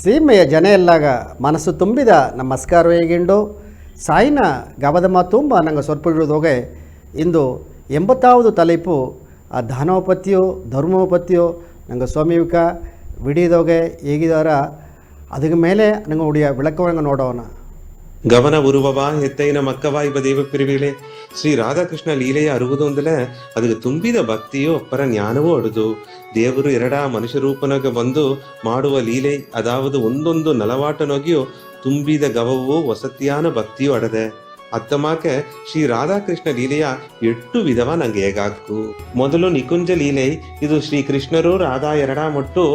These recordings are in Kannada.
ಸೀಮೆಯ ಜನ ಎಲ್ಲಾಗ ಮನಸ್ಸು ತುಂಬಿದ ನಮಸ್ಕಾರವೇಗಿಂಡು ಸಾಯಿನ ಗವದಮ ತುಂಬ ನಂಗೆ ಸೊರ್ಪಿಡುವುದೋಗೆ ಇಂದು 80வது தலைப்பு ದಾನೋಪತಿಯೋ ಧರ್ಮೋಪತಿಯೋ ನಂಗೆ ಸ್ವಾಮಿವಿಕ ವಿಡಿಯೋದೋಗೆ ಹೇಗಿದಾರ ಅದಕ್ಕೆ ಮೇಲೆ ನಂಗೆ ಉಡಿಯ ವಿಳಕವನ್ನು ನೋಡೋಣ. ಗಮನ ಉರುವವ ಎತ್ತೈನ ಮಕ್ಕವ ಇವ ದೇವ ಪಿರಿವಿಳೆ ಶ್ರೀ ರಾಧಾಕೃಷ್ಣ ಲೀಲೆಯ ಅರುವುದೊಂದಲೆ ಅದಕ್ಕೆ ತುಂಬಿದ ಭಕ್ತಿಯೋ ಅಪ್ಪರ ಜ್ಞಾನವೂ ಅಡುದು ದೇವರು ಎರಡ ಮನುಷ್ಯ ರೂಪನಾಗ ಬಂದು ಮಾಡುವ ಲೀಲೆ ಅದಾವುದು ಒಂದೊಂದು ನಲವಾಟನೊಗಿಯೋ ತುಂಬಿದ ಗವವು ವಸತಿಯಾನ ಭಕ್ತಿಯೂ ಅಡದೆ ಅತ್ತಮಾಕೆ ಶ್ರೀ ರಾಧಾಕೃಷ್ಣ ಲೀಲೆಯ 8 ವಿಧವ ನಂಗೆ ಹೇಗಾಕು. ಮೊದಲು ನಿಕುಂಜ ಲೀಲೆ, ಇದು ಶ್ರೀ ಕೃಷ್ಣರು ರಾಧಾ ಎರಡ ಮಟ್ಟು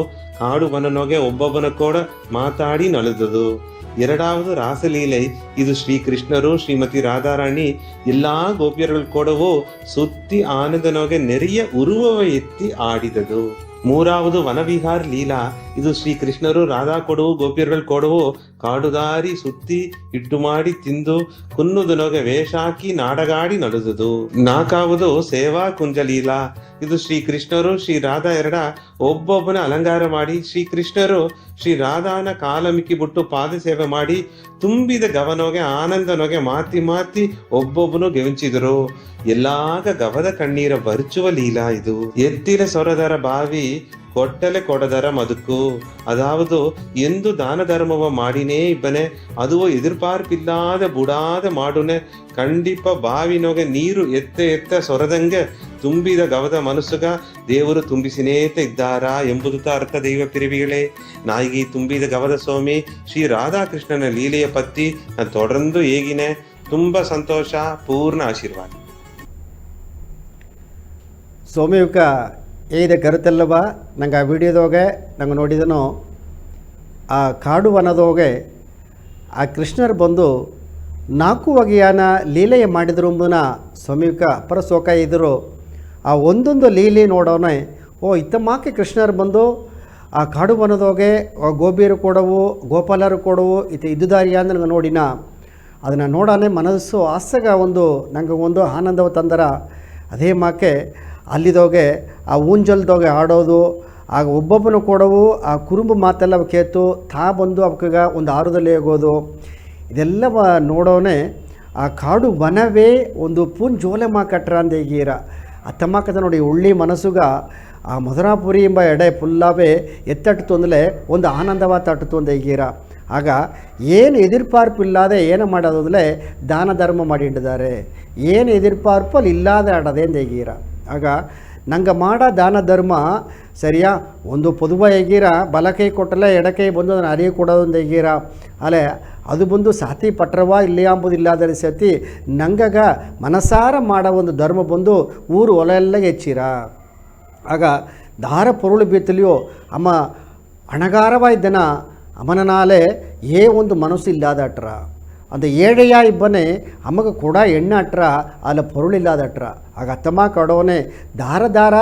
ಕಾಡು ಬನನೊಗೆ ಒಬ್ಬೊಬ್ಬನ ಕೂಡ ಮಾತಾಡಿ ನಲಿದುದು. ಎರಡಾவது ರಾಸಲೀಲೆ, ಇದು ಶ್ರೀ ಕೃಷ್ಣರು ಶ್ರೀಮತಿ ರಾಧಾರಾಣಿ ಎಲ್ಲಾ ಗೋಪಿಯர்கள் ಕೂಡವೂ ಸುತ್ತಿ ಆನಂದನೊಗೆ ನೆರೆಯ ಉರುವವ ಎತ್ತಿ ಆಡಿದದು. ಮೂರಾவது ವನವಿಹಾರ್ ಲೀಲಾ, ಇದು ಶ್ರೀ ಕೃಷ್ಣರು ರಾಧಾ ಕೊಡವು ಗೋಪಿಯர்கள் ಕೊಡವು ಕಾಡುದಾರಿ ಸುತ್ತಿ ಇಟ್ಟು ಮಾಡಿ ತಿಂದು ಕುನ್ನುದನೊಗೆ ವೇಷಾಕಿ ನಾಡಗಾಡಿ ನಡುದುದು. ನಾಲ್ಕಾವುದು ಸೇವಾ ಕುಂಜ ಲೀಲಾ, ಇದು ಶ್ರೀ ಕೃಷ್ಣರು ಶ್ರೀ ರಾಧಾ ಎರಡ ಒಬ್ಬೊಬ್ಬನ ಅಲಂಕಾರ ಮಾಡಿ ಶ್ರೀ ಕೃಷ್ಣರು ಶ್ರೀ ರಾಧಾನ ಕಾಲಮಿಕ್ಕಿ ಬಿಟ್ಟು ಪಾದ ಸೇವೆ ಮಾಡಿ ತುಂಬಿದ ಗವನೊಗೆ ಆನಂದನೊಗೆ ಮಾತಿ ಮಾತಿ ಒಬ್ಬೊಬ್ಬನು ಗೆವಿಂಚಿದರು. ಎಲ್ಲಾಗ ಗವದ ಕಣ್ಣೀರ ಬರ್ಚುವ ಲೀಲಾ ಇದು. ಎತ್ತಿಲ ಸೊರದರ ಬಾವಿ ಕೊಟ್ಟಲೆ ಕೊಡದರ ಮದುಕು, ಅದಾವುದು ಎಂದು ದಾನ ಧರ್ಮವ ಮಾಡಿನೇ ಇಬ್ಬನೆ ಅದುವೋ ಎದುರ್ಪಾರ್ಪಿಲ್ಲಾದ ಬುಡಾದ ಮಾಡುನೆ ಕಂಡಿಪ ಬಾವಿನೊಗೆ ನೀರು ಎತ್ತ ಸೊರದಂಗೆ ತುಂಬಿದ ಗವದ ಮನಸ್ಸುಗ ದೇವರು ತುಂಬಿಸಿನೇತ ಇದ್ದಾರ ಎಂಬುದು ಅರ್ಥ. ದೈವ ಪಿರಿವಿಗಳೇ, ನಾಯಿಗಿ ತುಂಬಿದ ಗವದ ಸ್ವಾಮಿ ಶ್ರೀ ರಾಧಾಕೃಷ್ಣನ ಲೀಲೆಯ ಪತ್ತಿ ನಾನು ತೊಡರಂದು ಹೇಗಿನೆ ತುಂಬ ಸಂತೋಷ, ಪೂರ್ಣ ಆಶೀರ್ವಾದ. ಸ್ವಾಮಿಯುಕ ಏದ ಕರುತ್ತಲ್ಲವ ನಂಗೆ ಆ ವಿಡಿಯೋದೋಗೆ ನಂಗೆ ನೋಡಿದನು. ಆ ಕಾಡು ವನದೋಗೆ ಆ ಕೃಷ್ಣರು ಬಂದು 4 ಬಗೆಯಾನ ಲೀಲೆಯ ಮಾಡಿದ್ರು ಎಂಬುದನ್ನ ಸ್ವಾಮಿಯುಕ ಅಪರ ಸೋಕ ಇದ್ದರು. ಆ ಒಂದೊಂದು ಲೀಲೆ ನೋಡೋನೆ, ಇತ್ತಮಾಕೆ ಕೃಷ್ಣರು ಬಂದು ಆ ಕಾಡು ವನದೋಗೆ ಗೋಪಿಯರು ಕೊಡವು ಗೋಪಾಲರು ಕೊಡವು ಇದ್ದುದಾರಿಯ ಅಂದ್ರೆ ನಂಗೆ ನೋಡಿನ ಅದನ್ನು ನೋಡೋನೆ ಮನಸ್ಸು ಆಸಗ ನಂಗೆ ಒಂದು ಆನಂದವ ತಂದರ. ಅದೇ ಮಾಕೆ ಅಲ್ಲಿದೋಗೆ ಆ ಊಂಜಲ್ದೋಗೆ ಆಡೋದು, ಆಗ ಒಬ್ಬೊಬ್ಬನು ಕೊಡವು ಆ ಕುರುಂಬು ಮಾತೆಲ್ಲ ಕೇತು ತಾ ಬಂದು ಅವಕ್ಕೆ ಒಂದು ಆರುದಲ್ಲಿ ಹೋಗೋದು, ಇದೆಲ್ಲ ನೋಡೋನೆ ಆ ಕಾಡು ವನವೇ ಒಂದು ಪೂನ್ ಜೋಲೆ ಮಾಕಟ್ರ ಅಂತ ಹೇಗೀರ ಅತ್ತಮಾಕದ ನೋಡಿ ಉಳ್ಳಿ ಮನಸ್ಸುಗ ಆ ಮಧುರಾಪುರಿ ಎಂಬ ಎಡೆ ಫುಲ್ಲಾವೇ ಎತ್ತಟ್ಟು ಅಂದರೆ ಒಂದು ಆನಂದವ ತಟ್ಟಿತು ಅಂತ ಹೇಗೀರ. ಆಗ ಏನು ಎದಿರ್ಪಾರ್ಪಿಲ್ಲದೆ ಏನು ಮಾಡೋದು ಅಂದರೆ ದಾನ ಧರ್ಮ ಮಾಡಿಟ್ಟಿದ್ದಾರೆ, ಏನು ಎದಿರ್ಪಾರ್ಪಲ್ಲಿ ಇಲ್ಲದೆ ಆಡೋದೆ ಅಂತ ಹೇಗೀರ. ಆಗ ನಂಗೆ ಮಾಡೋ ದಾನ ಧರ್ಮ ಸರಿಯಾ ಒಂದು ಪೊದುವ ಹೇಗೀರ ಬಲಕೈ ಕೊಟ್ಟಲೆ ಎಡಕೈ ಬಂದು ಅದನ್ನು ಅರಿಯ ಕೊಡೋದೊಂದು ಹೇಗೀರ ಅಲ್ಲೇ ಅದು ಬಂದು ಸಾತಿ ಪಟ್ರವ ಇಲ್ಲಿ ಅಂಬುದಿಲ್ಲಾದರೆ ಸತಿ ನಂಗಗ ಮನಸಾರ ಮಾಡೋ ಒಂದು ಧರ್ಮ ಬಂದು ಊರು ಹೊಲ ಎಲ್ಲ ಹೆಚ್ಚಿರ. ಆಗ ದಾರ ಪೊರುಳು ಬೀತಲಿಯೋ ಅಮ್ಮ ಅಣಗಾರವ ಇದ್ದನ ಅಮ್ಮನಾಲೆ ಒಂದು ಮನಸ್ಸು ಇಲ್ಲದಟ್ರ அந்த ஏழையா இಬ್ಬನೇ ಅಮಗೆ ಕೂಡ ಎಣ್ಣೆ ಅಟ್ರ ಅಲ್ಲ ಪೊರುಳಿಲ್ಲದಟ್ರ. ಆಗ ಅತ್ತಮ್ಮ ಕಡೋನೆ ದಾರ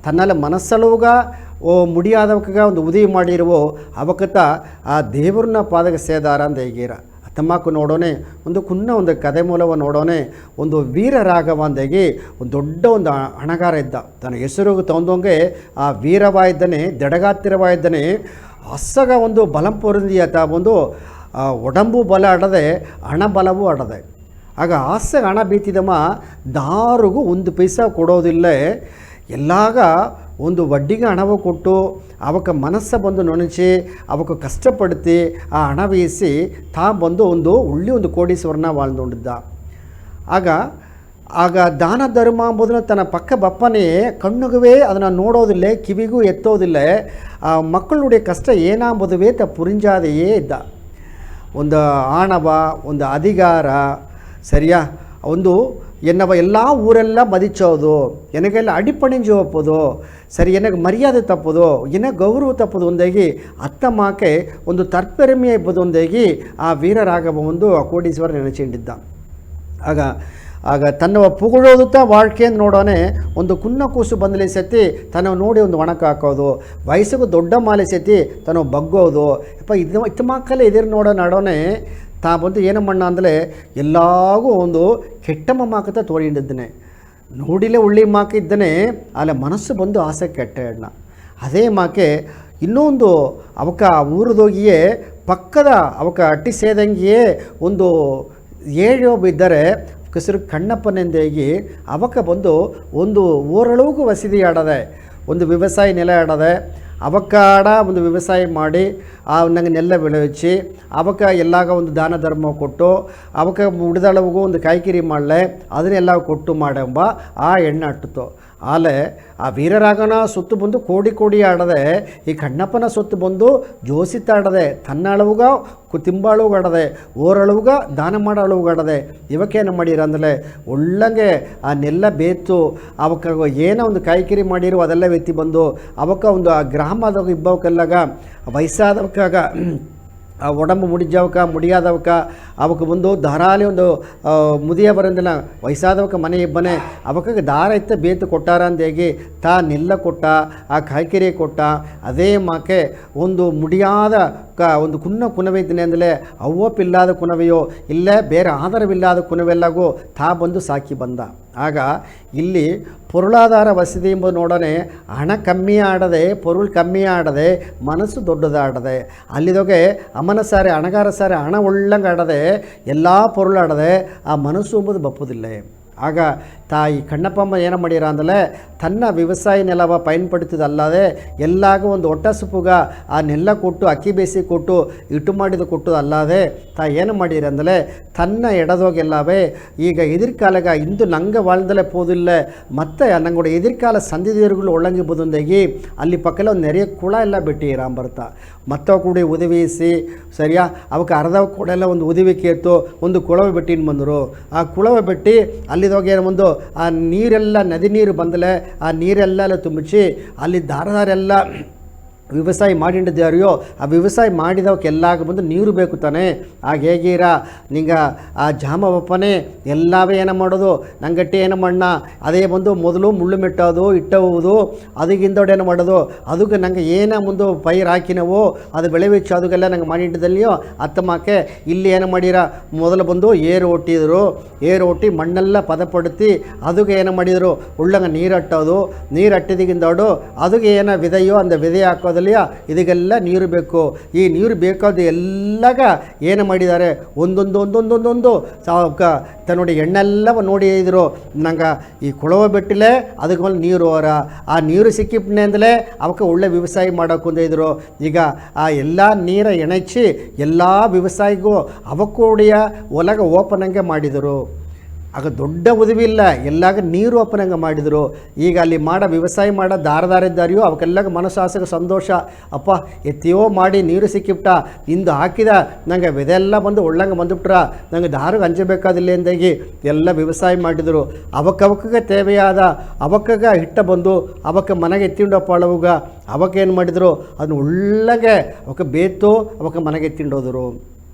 ತನ್ನೆಲ್ಲ ಮನಸ್ಸಳುವಾಗ ಮುಡಿಯಾದವಕ ಒಂದು ಉದಯ ಮಾಡಿರುವೋ ಅವಕತ್ತ ಆ ದೇವ್ರನ್ನ ಪಾದಕ ಸೇದಾರ ಅಂತ ಹೇಗೀರ. ಅತ್ತಮ್ಮಕ್ಕೂ ನೋಡೋನೆ ಒಂದು ಕಥೆ ಮೂಲವ ನೋಡೋನೆ ಒಂದು ವೀರ ರಾಘವ ಅಂದಾಗಿ ಒಂದು ದೊಡ್ಡ ಒಂದು ಹಣಗಾರ ಇದ್ದ. ತನ್ನ ಹೆಸರು ತಂದಂಗೆ ಆ ವೀರವ ಇದ್ದಾನೆ, ದಡಗಾತ್ತಿರವ ಇದ್ದಾನೆ, ಹಸ್ಸಗ ಒಂದು ಬಲಂ ಪೊರಂದಿಯತ ಒಂದು ಒಡಂಬು ಬಲ ಆಡದೆ ಹಣ ಬಲವೂ ಆಡದೆ. ಆಗ ಹಾಸ್ಯ ಹಣ ಬೀತಿದಮ್ಮ ದಾರಿಗೂ 1 ಪೈಸಾ ಕೊಡೋದಿಲ್ಲ. ಎಲ್ಲಾಗ ಒಂದು ವಡ್ಡಿಗೆ ಹಣವು ಕೊಟ್ಟು ಅವಕ್ಕೆ ಮನಸ್ಸು ಬಂದು ನೊಣಚಿ ಅವಕ್ಕೆ ಕಷ್ಟಪಡ್ತಿ ಆ ಹಣ ವೀಸಿ ತಾ ಬಂದು ಒಂದು ಕೋಡೀಶ್ವರನ வாழ்ந்துಕೊಂಡಿದ್ದ. ಆಗ ದಾನ ಧರ್ಮ ಎಂಬುದನ್ನು ತನ್ನ ಪಕ್ಕ ಬಪ್ಪನೇ ಕಣ್ಣುಗುವೇ ಅದನ್ನು ನೋಡೋದಿಲ್ಲ, ಕಿವಿಗೂ ಎತ್ತೋದಿಲ್ಲ. ಆ ಮಕ್ಕಳುடைய ಕಷ್ಟ ಏನಾಂಬುದುವೇ ಪುರಿಂಜಾದೆಯೇ ಇದ್ದ. ಒಂದು ಆಣವ ಒಂದು ಅಧಿಕಾರ ಸರಿಯಾ ಒಂದು ಎನ್ನವ ಎಲ್ಲ ಊರೆಲ್ಲ ಮದಿಚೋದು, ಎನಗೆಲ್ಲ ಅಡಿಪಣಿಂಜು ಒಪ್ಪೋದು ಸರಿ, ಎನಗೆ ಮರ್ಯಾದೆ ತಪ್ಪೋದು, ಎನ ಗೌರವ ತಪ್ಪೋದು ಒಂದಾಗಿ ಅತ್ತಮಾಕೆ ಒಂದು ತರ್ಪೆರಮೆಯ ಇಬ್ಬದು ಒಂದಾಗಿ ಆ ವೀರರಾಘವ ಒಂದು ಆ ಕೋಡೀಶ್ವರ ನೆನೆಸಿಕೊಂಡಿದ್ದ. ಆಗ ತನ್ನ ಪುಗಳೋದುತ್ತಾ வாழ்ಕೆ ನೋಡೋನೆ ಒಂದು ಕುನ್ನ ಕೂಸು ಬಂದಲೇ ಸತಿ ತನ್ನ ನೋಡಿ ಒಂದು ಒಣಕ ಹಾಕೋದು, ವಯಸ್ಸಿಗೂ ದೊಡ್ಡ ಮಾಲೆ ಸತಿ ತನ್ನ ಬಗ್ಗೋದು. ಇತ್ತ ಮಕ್ಕಳೇ ಎದುರು ನೋಡೋನೆ ತಾ ಬಂದು ಏನು ಮಣ್ಣ ಅಂದರೆ ಎಲ್ಲಾಗೂ ಒಂದು ಕೆಟ್ಟಮ್ಮ ಮಾಕತ ತೋಡಿಟ್ಟಿದ್ದೇನೆ ನೋಡಿಲೇ ಉಳ್ಳಿ ಮಾಕಿದ್ದಾನೆ. ಅಲ್ಲ ಮನಸ್ಸು ಬಂದು ಆಸೆ ಕೆಟ್ಟ ಎಣ್ಣ ಅದೇ ಮಾಕೆ ಇನ್ನೊಂದು ಅವಕ ಊರದೋಗಿಯೇ ಪಕ್ಕದ ಅವಕ ಅಟ್ಟಿ ಸೇದಂಗಿಯೇ ಒಂದು ಏಳು ಬಿದ್ದರೆ ಕಸರು ಕಣ್ಣಪ್ಪನೆಂದೇಗಿ ಅವಕ ಬಂದು ಒಂದು ಊರಳಗೂ ವಸತಿ ಆಡದೆ ಒಂದು ವ್ಯವಸಾಯ ನೆಲ ಆಡದೆ ಅವಕ್ಕಾಡ ಒಂದು ವ್ಯವಸಾಯ ಮಾಡಿ ನಂಗೆ ನೆಲ್ಲ ಬೆಳೆಯಿಸಿ ಅವಕ್ಕೆ ಎಲ್ಲಾಗ ಒಂದು ದಾನ ಧರ್ಮ ಕೊಟ್ಟು ಅವಕ್ಕೆ ಉಳಿದಳವಿಗೂ ಒಂದು ಕಾಯ್ಕಿರಿ ಮಾಡಲೆ ಅದನ್ನೆಲ್ಲ ಕೊಟ್ಟು ಮಾಡೆಂಬ ಆ ಎಣ್ಣೆ ಅಟ್ಟಿತು ಆಲೆ ಆ ವೀರರಾಗನ ಸುತ್ತು ಬಂದು ಕೋಡಿ ಕೋಡಿ ಆಡದೆ ಈ ಕಣ್ಣಪ್ಪನ ಸುತ್ತು ಬಂದು ಜೋಸಿತಾಡದೆ ತನ್ನಳವುಗ ತಿಂಬಾಳುಗಾಡದೆ ಓರಳವುಗ ದಾನ ಮಾಡಳುಗಾಡದೆ ಇವಕ್ಕೇನು ಮಾಡಿರ ಅಂದರೆ ಒಳ್ಳಂಗೆ ಆ ನೆಲ್ಲ ಬೇತು ಅವಕ್ಕೆ ಏನೋ ಒಂದು ಕಾಯ್ಕಿರಿ ಮಾಡಿರೋ ಅದೆಲ್ಲ ವ್ಯಕ್ತಿ ಬಂದು ಅವಕ್ಕೆ ಒಂದು ಆ ಗ್ರಾಮದಾಗ ಇಬ್ಬವಕ್ಕೆಲ್ಲಾಗ ವಯಸ್ಸಾದವಕ್ಕಾಗ ಆ ಒಡಂಬು ಮುಡಿಜವಕ ಮುಡಿಯಾದವಕ ಅವಕ್ಕೆ ಬಂದು ಧಾರಾಳಿ ಒಂದು ಮುದಿಯ ಬರಂದಿಲ್ಲ ವಯಸ್ಸಾದವಕ ಮನೆ ಇಬ್ಬನೇ ಅವಕ್ಕೆ ದಾರ ಇತ್ತ ಬೇತು ಕೊಟ್ಟಾರ ಅಂದೇಗಿ ತಾ ನೆಲ್ಲ ಕೊಟ್ಟ ಆ ಕಾಯ್ಕೆರೆ ಕೊಟ್ಟ ಅದೇ ಮಾಕೆ ಒಂದು ಮುಡಿಯಾದ ಒಂದು ಕುನವಿದ್ದನೆ ಅಂದರೆ ಅವ್ವಪ್ಪಿಲ್ಲಾದ ಕುನವೆಯೋ ಇಲ್ಲೇ ಬೇರೆ ಆಧಾರವಿಲ್ಲದ ಕುನವೆಲ್ಲಗೂ ತಾ ಬಂದು ಸಾಕಿ ಬಂದ. ಆಗ ಇಲ್ಲಿ ಪೊರುಳಾಧಾರ ವಸತಿ ಎಂಬುದು ನೋಡೋಣ ಹಣ ಕಮ್ಮಿ ಆಡದೆ ಪೊರುಳು ಕಮ್ಮಿ ಆಡದೆ ಮನಸ್ಸು ದೊಡ್ಡದಾಡದೆ ಅಲ್ಲಿದೊಗೆ ಅಮ್ಮನ ಸಾರೆ ಹಣಗಾರ ಸಾರೆ ಹಣ ಒಳ್ಳಂಗೆ ಆಡದೆ ಎಲ್ಲ ಪೊರುಳು ಆಡದೆ ಆ ಮನಸ್ಸು ಎಂಬುದು ಬಪ್ಪುದಿಲ್ಲ. ಆಗ ತಾಯಿ ಕಣ್ಣಪ್ಪಮ್ಮ ಏನು ಮಾಡ್ಯಾರ ಅಂದರೆ ತನ್ನ ವ್ಯವಸಾಯ ನೆಲವ ಪಯನ್ಪಡುತ್ತದಲ್ಲದೆ ಎಲ್ಲಾಗ ಒಂದು ಒಟ್ಟಸುಪುಗ ಆ ನೆಲ್ಲ ಕೊಟ್ಟು ಅಕ್ಕಿ ಬೇಸಿ ಕೊಟ್ಟು ಇಟ್ಟು ಮಾಡಿದ ಕೊಟ್ಟು ಅಲ್ಲದೆ ತಾ ಏನು ಮಾಡ್ಯಾರ ಅಂದರೆ ತನ್ನ ಎಡದೋಗೆಲ್ಲವೇ ಈಗ ಎದಿರ್ಕಾಲಾಗ ಇಂದು ನಂಗೆ வாழ்ದಲೇ ಪೋದಿಲ್ಲ ಮತ್ತು ನಂಗೂಡ ಎದಿರ್ಕಾಲ ಸಂಧಿದೀರುಗಳು ಒಳ್ಳಂಗಿ ಬದುಂದಾಗಿ ಅಲ್ಲಿ ಪಕ್ಕಲ್ಲ ಒಂದು ನೆರೆಯ ಕುಳ ಎಲ್ಲ ಬಿಟ್ಟಿರ ಬರ್ತಾ ಮತ್ತವ ಕೂಡ ಉದವಿಸಿ ಸರಿಯಾ ಅವಕ್ಕೆ ಅರ್ಧ ಕೂಡ ಎಲ್ಲ ಒಂದು ಉದವಿ ಕೇತು ಒಂದು ಕುಳವೆ ಬೆಟ್ಟಿನ ಬಂದರು. ಆ ಕುಳವೆ ಬೆಟ್ಟಿ ಅಲ್ಲಿದೋಗಿ ಒಂದು ಆ ನೀರೆಲ್ಲ ನದಿ ನೀರು ಬಂದಲೆ ಆ ನೀರೆಲ್ಲ ತುಂಬಿಸಿ ಅಲ್ಲಿ ದಾರದಾರೆಲ್ಲ ವ್ಯವಸಾಯ ಮಾಡಿದ್ದಾರೆಯೋ ಆ ವ್ಯವಸಾಯ ಮಾಡಿದವಕ್ಕೆಲ್ಲಾಗ ಬಂದು ನೀರು ಬೇಕು ತಾನೆ. ಆಗ ಹೇಗೀರ ನಿಂಗೆ ಆ ಜಾಮವಪ್ಪನೇ ಎಲ್ಲವೇ ಏನು ಮಾಡೋದು ನಂಗಟ್ಟಿ ಏನು ಮಣ್ಣ ಅದೇ ಬಂದು ಮೊದಲು ಮುಳ್ಳು ಮೆಟ್ಟೋದು ಇಟ್ಟವುದು ಅದಕ್ಕಿಂದೋಡೇನು ಮಾಡೋದು ಅದಕ್ಕೆ ನಂಗೆ ಏನ ಮುಂದೆ ಪೈರು ಹಾಕಿನವೋ ಅದು ಬೆಳೆ ವೆಚ್ಚ ಅದಕ್ಕೆಲ್ಲ ನಂಗೆ ಮಾಡಿಟ್ಟಿದ್ದಲ್ಲಿಯೋ ಅತ್ತಮ್ಮಕ್ಕೆ ಇಲ್ಲಿ ಏನು ಮಾಡಿರ ಮೊದಲು ಬಂದು ಏರು ಒಟ್ಟಿದ್ರು ಏರು ಒಟ್ಟಿ ಮಣ್ಣೆಲ್ಲ ಪದಪಡುತ್ತಿ ಅದಕ್ಕೆ ಏನು ಮಾಡಿದರು ಉಳ್ಳಂಗೆ ನೀರು ಅಟ್ಟೋದು ನೀರು ಅಟ್ಟಿದಿಂದೋಡು ಅದಕ್ಕೆ ಏನೋ ವಿದೆಯೋ ಅಂದ ವಿದೆ ಹಾಕೋದು ಇದಕ್ಕೆಲ್ಲ ನೀರು ಬೇಕು. ಈ ನೀರು ಬೇಕಾದ ಎಲ್ಲಾಗ ಏನು ಮಾಡಿದ್ದಾರೆ ಒಂದೊಂದು ನೋಡಿ ಎಣ್ಣೆಲ್ಲವ ನೋಡಿ ಇದ್ರು ನಂಗೆ ಈ ಕೊಳವ ಬೆಟ್ಟಿಲೆ ಅದಕ್ಕೆ ಮೇಲೆ ನೀರು ಅವರ ಆ ನೀರು ಸಿಕ್ಕಿಪ್ಪನೆ ಅಂದಲೇ ಅವಕ್ಕೆ ಒಳ್ಳೆ ವ್ಯವಸಾಯ ಮಾಡೋಕೆ ಇದ್ರು. ಈಗ ಆ ಎಲ್ಲ ನೀರ ಎಣಚಿ ಎಲ್ಲ ವ್ಯವಸಾಯಿಗೂ ಅವಕ್ಕೂಡಿಯ ಒಲಗ ಓಪನಂಗೆ ಮಾಡಿದರು. ಆಗ ದೊಡ್ಡ ಉದವಿಲ್ಲ ಎಲ್ಲಾಗ ನೀರು ಅಪ್ಪನಂಗೆ ಮಾಡಿದರು. ಈಗ ಅಲ್ಲಿ ಮಾಡೋ ವ್ಯವಸಾಯ ಮಾಡೋ ದಾರದಾರಿದ್ದಾರೆಯೋ ಅವಕ್ಕೆಲ್ಲಾಗ ಮನಸ್ಸಾಸಕ ಸಂತೋಷ ಅಪ್ಪ ಎತ್ತಿಯೋ ಮಾಡಿ ನೀರು ಸಿಕ್ಕಿಬಿಟ್ಟ ಇಂದು ಹಾಕಿದ ನಂಗೆ ಇದೆಲ್ಲ ಬಂದು ಒಳ್ಳಂಗೆ ಬಂದುಬಿಟ್ರ ನಂಗೆ ದಾರಿಗೆ ಹಂಚಬೇಕಾದಿಲ್ಲ ಎಂದಾಗಿ ಎಲ್ಲ ವ್ಯವಸಾಯ ಮಾಡಿದರು. ಅವಕ್ಕವಕ್ಕೆ ತೇವೆಯಾದ ಅವಕ್ಕಾಗ ಹಿಟ್ಟ ಬಂದು ಅವಕ್ಕೆ ಮನೆಗೆ ಎತ್ತಿಂಡಪ್ಪ ಅಳವುಗ ಅವಕ್ಕೇನು ಮಾಡಿದರು ಅದನ್ನು ಒಳ್ಳಗೆ ಅವಕ್ಕೆ ಬೇತು ಅವಕ್ಕೆ ಮನೆಗೆ ಎತ್ತಿಂಡೋದರು.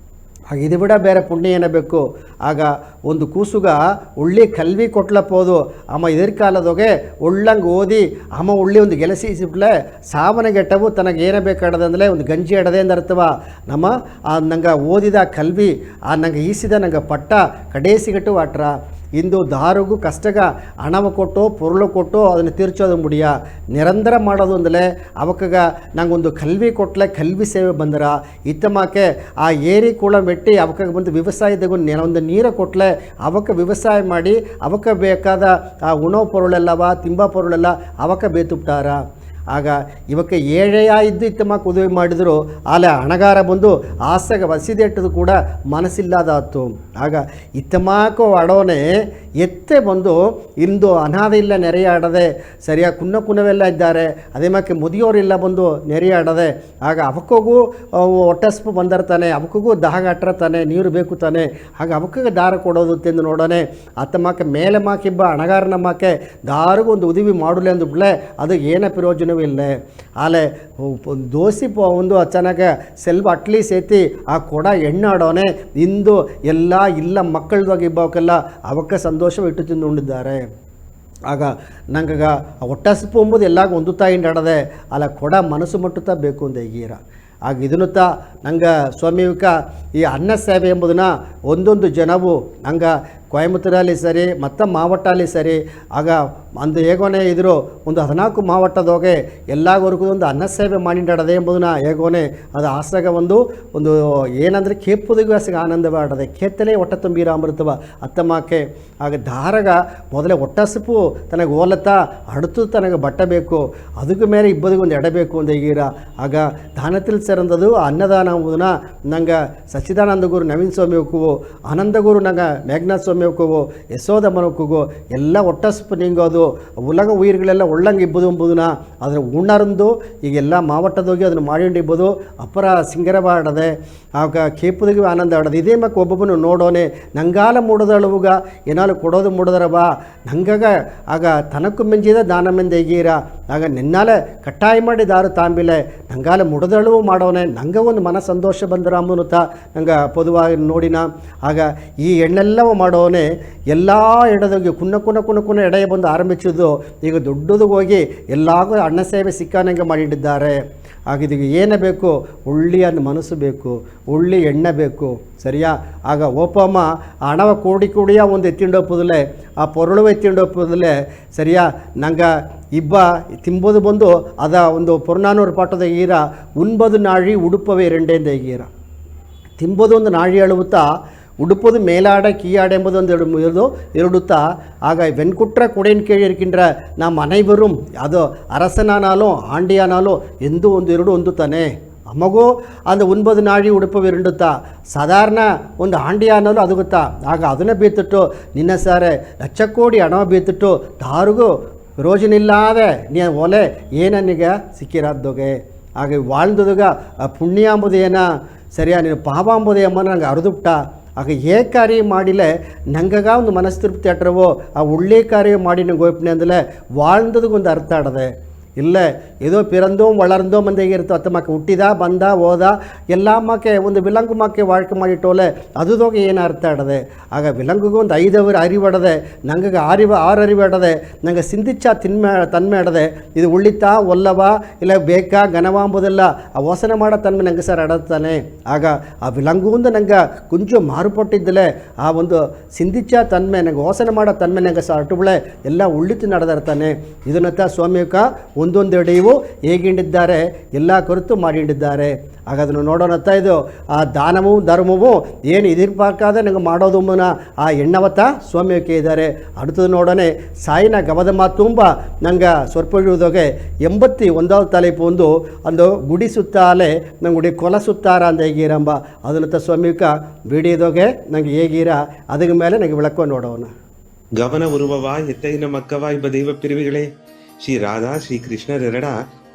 ಹಾಗೆ ಇದು ಬಿಡ ಬೇರೆ ಪುಣ್ಯ ಏನಬೇಕು. ಆಗ ಒಂದು ಕೂಸುಗ ಒಳ್ಳೆ ಕಲ್ವಿ ಕೊಟ್ಲಪ್ಪೋದು ಅಮ್ಮ ಇದರ ಕಾಲದೊಗೆ ಒಳ್ಳಂಗೆ ಓದಿ ಅಮ್ಮ ಒಳ್ಳೆ ಒಂದು ಗೆಲಸಿಸಿಬಿಟ್ಲೆ ಸಾವನೆಗೆಟ್ಟವು ತನಗೆ ಏನೇ ಬೇಕಾಡದಂದರೆ ಒಂದು ಗಂಜಿ ಎಡದೆ ಅಂದರ್ಥವ ನಮ್ಮ ನಂಗೆ ಓದಿದ ಕಲ್ವಿ ನಂಗೆ ಈಸಿದ ನಂಗೆ ಪಟ್ಟ ಕಡೇಸಿಗಟ್ಟು ಆಟ್ರ ಇಂದು ದಾರಿಗೂ ಕಷ್ಟಗ ಹಣವ ಕೊಟ್ಟು ಪೊರುಳು ಕೊಟ್ಟು ಅದನ್ನು ತೀರ್ಚೋದು ಮುಡಿಯ ನಿರಂತರ ಮಾಡೋದು ಅಂದಲೇ ಅವಕ್ಕಾಗ ನಂಗೊಂದು ಕಲ್ವಿ ಕೊಟ್ಲೆ ಕಲ್ವಿ ಸೇವೆ ಬಂದರ ಇತ್ತಮಾಕೆ ಆ ಏರಿ ಕೂಡ ಮೆಟ್ಟಿ ಅವಕ್ಕಾಗ ಬಂದು ವ್ಯವಸಾಯದಾಗೂ ಒಂದು ನೀರು ಕೊಟ್ಲೆ ಅವಕ್ಕೆ ವ್ಯವಸಾಯ ಮಾಡಿ ಅವಕ್ಕೆ ಬೇಕಾದ ಆ ಉಣವು ಪೊರುಳೆಲ್ಲವ ತಿಂಬ ಪೊರುಳೆಲ್ಲ ಅವಕ್ಕೆ ಬೇತುಬಿಟ್ಟಾರ. ಆಗ ಇವಕ್ಕೆ ಏಳೆಯ ಇದ್ದು ಇತ್ತಮಾಕ ಉದವಿ ಮಾಡಿದರು ಆಲೆ ಹಣಗಾರ ಬಂದು ಆಸೆಗೆ ವಸಿದೆ ಇಟ್ಟದು ಕೂಡ ಮನಸ್ಸಿಲ್ಲದ ಆತು. ಆಗ ಇತ್ತಮಾಕೋ ಅಡೋನೆ ಎತ್ತೆ ಬಂದು ಇಂದು ಅನಾಥ ಇಲ್ಲ ನೆರೆಯಾಡದೆ ಸರಿಯಾಗಿ ಕುನ್ನವೆಲ್ಲ ಇದ್ದಾರೆ ಅದೇ ಮಾಕೆ ಮುದಿಯೋರಿಲ್ಲ ಬಂದು ನೆರೆಯಾಡದೆ ಆಗ ಅವಕ್ಕೋಗೂ ಹೊಟ್ಟಸ್ಪು ಬಂದಿರ್ತಾನೆ ಅವಕ್ಕೋಗೂ ದಾಹ ಅಟ್ಟಿರ್ತಾನೆ ನೀರು ಬೇಕು ತಾನೆ. ಆಗ ಅವಕ್ಕಾಗ ದಾರ ಕೊಡೋದು ತಿಂದು ನೋಡೋಣ ಅತ್ತಮಾಕೆ ಮೇಲೆ ಮಾಕಿಬ್ಬ ಹಣಗಾರನ ಮಾಕೆ ದಾರಿಗೂ ಒಂದು ಉದವಿ ಮಾಡಲಿ ಅಂದುಬಿಡ್ಲೆ ಅದು ಏನ ಪ್ರಯೋಜನವೂ ಇಲ್ಲ. ಆಲೆ ದೋಸಿ ಒಂದು ಚೆನ್ನಾಗೆ ಸೆಲ್ವ ಅಟ್ಲಿ ಸೇತಿ ಆ ಕೊಡ ಎಣ್ಣಾಡೋನೆ ಇಂದು ಎಲ್ಲ ಇಲ್ಲ ಮಕ್ಕಳದಾಗ ಇಬ್ಬವಕ್ಕೆಲ್ಲ ಅವಕ್ಕೆ ಸಂತೋಷವ ಇಟ್ಟು ತಿಂದು ಉಂಡಿದ್ದಾರೆ. ಆಗ ನಂಗಗ ಹೊಟ್ಟಸ್ಪು ಎಂಬುದು ಎಲ್ಲಾಗ ಒಂದು ತಾಯಿಂಡಾಡದೆ ಅಲ್ಲ ಕೊಡ ಮನಸ್ಸು ಮಟ್ಟುತ್ತಾ ಬೇಕು ಅಂತ ಈಗೀರ. ಆಗ ಇದನ್ನುತ್ತಾ ನಂಗೆ ಸ್ವಾಮಿವಿಕ ಈ ಅನ್ನ ಸೇವೆ ಎಂಬುದನ್ನು ಒಂದೊಂದು ಜನವು ನಂಗೆ ಕೊಯಮತ್ತೂರಲ್ಲಿ ಸರಿ ಮತ್ತು ಮಾವಟ್ಟಲ್ಲಿ ಸರಿ ಆಗ ಅಂದು ಹೇಗೋನೆ ಇದ್ರು ಒಂದು 14 ಮಾವಟ್ಟದೋಗೆ ಎಲ್ಲಾವರೆಗೂ ಒಂದು ಅನ್ನ ಸೇವೆ ಮಾಡಿಡದೆ ಎಂಬುದನ್ನ ಹೇಗೋನೆ ಅದು ಆಸಾಗ ಒಂದು ಏನಂದರೆ ಕೇಪುದಿಗೂ ಆಸಗ ಆನಂದವಾಡದೆ ಕೇತ್ತಲೇ ಒಟ್ಟ ತುಂಬಿರ ಅಮೃತವ ಅತ್ತಮ್ಮಕ್ಕೆ ಆಗ ದಾರಗ ಮೊದಲೇ ಒಟ್ಟಸಪು ತನಗೆ ಓಲತ್ತ ಅಡುತ್ತು ತನಗೆ ಬಟ್ಟ ಬೇಕು ಅದಕ್ಕೂ ಮೇಲೆ ಇಬ್ಬದಿಗೆ ಒಂದು ಎಡಬೇಕು ಅಂತ ಈಗಿರ ಆಗ ದಾನത്തിൽ ಸೇರಂದದು ಅನ್ನದಾನ ಎಂಬುದನ್ನ ನಂಗೆ ಸಚ್ಚಿದಾನಂದ ಗುರು ನವೀನ್ ಸ್ವಾಮಿ ಹೋಗುವು ಆನಂದ ಗುರು ನಂಗೆ ಮೇಘನಾಥ ಸ್ವಾಮಿ ಹೋಗುವು ಯಶೋದಮ್ಮನ ಹೋಗುವು ಎಲ್ಲ ಒಟ್ಟಸಪು ನಿಂಗೋದು ಉಲಗ ಉಯಿರುಗಳೆಲ್ಲ ಒಳ್ಳಂಗೆ ಇಬ್ಬದು ಎಂಬುದನ್ನ ಅದರ ಉಣ್ಣರಂದು ಈಗೆಲ್ಲ ಮಾವಟ್ಟದೋಗಿ ಅದನ್ನು ಮಾಡಿಂಡಿಬೋದು ಅಪರ ಸಿಂಗರವಾಡದೆ ಆಗ ಕೇಪುದಿಗೆ ಆನಂದ ಆಡೋದು ಇದೇ ಮಕ್ಕ ಒಬ್ಬೊಬ್ಬನು ನೋಡೋನೆ ನಂಗಾಲ ಮೂಡದಳುವುಗ ಏನಾಲು ಕೊಡೋದು ಮೂಡದರವ ನಂಗಾಗ ಆಗ ತನಕ್ಕೂ ಮಿಂಚಿದ ದಾನ ಮೆಂದ ಈಗೀರ ಆಗ ನಿನ್ನಾಲೆ ಕಟ್ಟಾಯ ಮಾಡಿ ದಾರು ತಾಂಬಿಲೆ ನಂಗಾಲ ಮುಡದಳುವು ಮಾಡೋನೆ ನಂಗೆ ಒಂದು ಮನ ಸಂತೋಷ ಬಂದರ ಅಮ್ಮನುತ್ತ ನಂಗೆ ಪೊದುವಾಗಿ ನೋಡಿನ ಆಗ ಈ ಎಣ್ಣೆಲ್ಲವೂ ಮಾಡೋನೆ ಎಲ್ಲ ಎಡದೋಗಿ ಕುನ್ನ ಎಡೆಯ ಬಂದು ಆರಂಭಿಸಿದ್ದು ಈಗ ದೊಡ್ಡದು ಹೋಗಿ ಎಲ್ಲಾಗೂ ಅಣ್ಣ ಸೇವೆ ಸಿಕ್ಕಾನಂಗೆ ಮಾಡಿಟ್ಟಿದ್ದಾರೆ ಆಗಿದೀಗ ಏನೇ ಬೇಕು ಒಳ್ಳೆಯ ಮನಸ್ಸು ಬೇಕು ಒಳ್ಳೆ ಎಣ್ಣೆ ಬೇಕು ಸರಿಯಾ ಆಗ ಓಪಮ್ಮ ಹಣವ ಕೂಡಿಯ ಒಂದು ಎತ್ತಿಂಡೋಪದಲ್ಲೇ ಆ ಪೊರಳು ಎತ್ತಿಂಡೋಪದಲ್ಲೇ ಸರಿಯಾ ನಂಗೆ ಇಬ್ಬ ತಿಂಬೋದು ಬಂದು ಅದ ಒಂದು ಪುರ್ನಾನೂರು ಪಾಠದ ಈರ ಉಣ್ಬದು ನಾಳಿ ಉಡುಪವೇ ಎರಡೇಂದ ಈಗೀರ ತಿಂಬೋದು ಒಂದು ನಾಳಿ ಅಳುತ್ತಾ ಉಡುಪದು ಮೇಲಾಡ ಕೀಯಾಡ ಎಂಬುದೊಂದು ಎರಡುತ್ತಾ ಆಗ வெண்குற்ற குடையின் கீழ் இருக்கின்ற நாம் அனைவரும் ಅದು ಅರಸನಾನಾலும் ಆಂಡಿಯಾನಾலும் ಎಂದು ಒಂದು ಎರಡು ಒಂದು ತಾನೆ ಅಮ್ಮಗೂ ಅಂದು 9 ನಾಡಿ ಉಡುಪು ಎರಡುತ್ತಾ ಸಾಧಾರಣ ಒಂದು ಆಂಡಿಯಾನಲ್ಲೂ ಅದು ಗೊತ್ತಾ ಆಗ ಅದನ್ನೇ ಬೀತಿಟ್ಟು ನಿನ್ನ ಸಾರೆ ಲಕ್ಷ ಕೋಟಿ ಹಣ ಬೀತಿಟ್ಟು ದಾರಿಗೂ ರೋಜನಿಲ್ಲಾದೆ ನೀ ಒಲೆ ಏನನಿಗೆ ಸಿಕ್ಕಿರೋದೋಗೆ ಆಗ வாழ்ந்ததுಗ ಪುಣ್ಯ ಅಂಬುದು ಏನ ಸರಿಯಾ ನೀನು ಪಾಪ ಅಂಬುದು ಎಂಬ ನಂಗೆ ಅರಿದುಬಿಟ್ಟ ಆಗ ಕಾರ್ಯ ಮಾಡಿಲೆ ನಂಗಗ ಒಂದು ಮನಸ್ತೃಪ್ತಿ ಅಟ್ರವೋ ಆ ಒಳ್ಳೆ ಕಾರ್ಯ ಮಾಡಿ ನಂಗೆ ಗೋಪನೆ ಅಂದಲೇ வாழ்ந்ததுக்கு ಅರ್ಥ ಆಡದೆ இல்லை ஏதோ பிறந்தோம் வளர்ந்தோம் அந்த ಇರ್ತವೆ ಅತ್ತಮ್ಮಕ್ಕೆ ಹುಟ್ಟಿದ ಬಂದ ಹೋದ ಎಲ್ಲ ಅಮ್ಮಕ್ಕೆ ಒಂದು ವಿಲಂಗು ಮಕ್ಕೆ வாழ்க்கை ಮಾಡಿಟ್ಟೋಲೆ ಅದುದೋಗ ಏನು ಅರ್ಥ ಆಡದೆ ಆಗ ವಿಲಂಗುಗೂ ಒಂದು 5 ಅರಿವಡದೆ ನಂಗೆ ಆರು ಅರಿವಡದೆ ನಂಗೆ ಸಿಂಧಿಚ್ಚ ತನ್ಮೆ ಆಡದೆ ಇದು ಉಳ್ಳಿತಾ ಒಲ್ಲವ ಇಲ್ಲ ಬೇಕಾ ಘನವ ಎಂಬುದೆಲ್ಲ ಆ ವಸನ ಮಾಡೋ ತನ್ಮೆ ನಂಗೆ ಸರ್ ಆಡುತ್ತಾನೆ ಆಗ ಆ ವಿಲಂಗುಂದು ನಂಗೆ ಕುಂಚು ಮಾರುಪಟ್ಟಿದ್ದಲೆ ಆ ಒಂದು ಸಿಂಧಿಚ್ಚ ತನ್ಮೆ ನಂಗೆ ವಸನ ಮಾಡೋ ತನ್ಮೆ ನಂಗೆ ಸಹ ಅಟುಬಳೆ ಎಲ್ಲ ಉಳ್ಳಿತು ನಡೆದಿರ್ತಾನೆ ಇದನ್ನತ್ತ ಸ್ವಾಮಿಕ ಒಂದೊಂದೆಡೆಯೂ ಹೇಗಿಂಡಿದ್ದಾರೆ ಎಲ್ಲ ಕುರಿತು ಮಾಡಿಂಡಿದ್ದಾರೆ ಆಗ ಅದನ್ನು ನೋಡೋಣತ್ತ ಇದು ಆ ದಾನವೂ ಧರ್ಮವೂ ಏನು ಇದಿರ್ಬೇಕಾದ್ರೆ ನಂಗೆ ಮಾಡೋದು ಮುನ್ನ ಆ ಎಣ್ಣವತ್ತ ಸ್ವಾಮಿಯಕ್ಕೆ ಇದ್ದಾರೆ அடுத்தது ನೋಡೋಣ ಸಾಯಿನ ಗಮದ ಮಾತು ತುಂಬ ನಂಗೆ ಸ್ವರ್ಪೊഴുವುದೋಗೆ 81வது தலைப்பு ಒಂದು ಅಂದು ಗುಡಿ ಸುತ್ತಾಲೆ ನಂಗೆ ಗುಡಿ ಕೊಲ ಸುತ್ತಾರ ಅಂತ ಹೇಗಿರಂಬ ಅದನ್ನತ್ತ ಸ್ವಾಮಿಕ ಬಿಡಿಯೋದೋಗೆ ನಂಗೆ ಹೇಗಿರ ಅದರ ಮೇಲೆ ನಂಗೆ ಬೆಳಕು ನೋಡೋಣ ಗಮನ ಉರುವವ ಎತ್ತೈನ ಮಕ್ಕವ ಇಬ್ಬ ದೈವ ಪಿರಿವಿಗಳೇ ಶ್ರೀ ರಾಧಾ ಶ್ರೀ ಕೃಷ್ಣರೆರಡ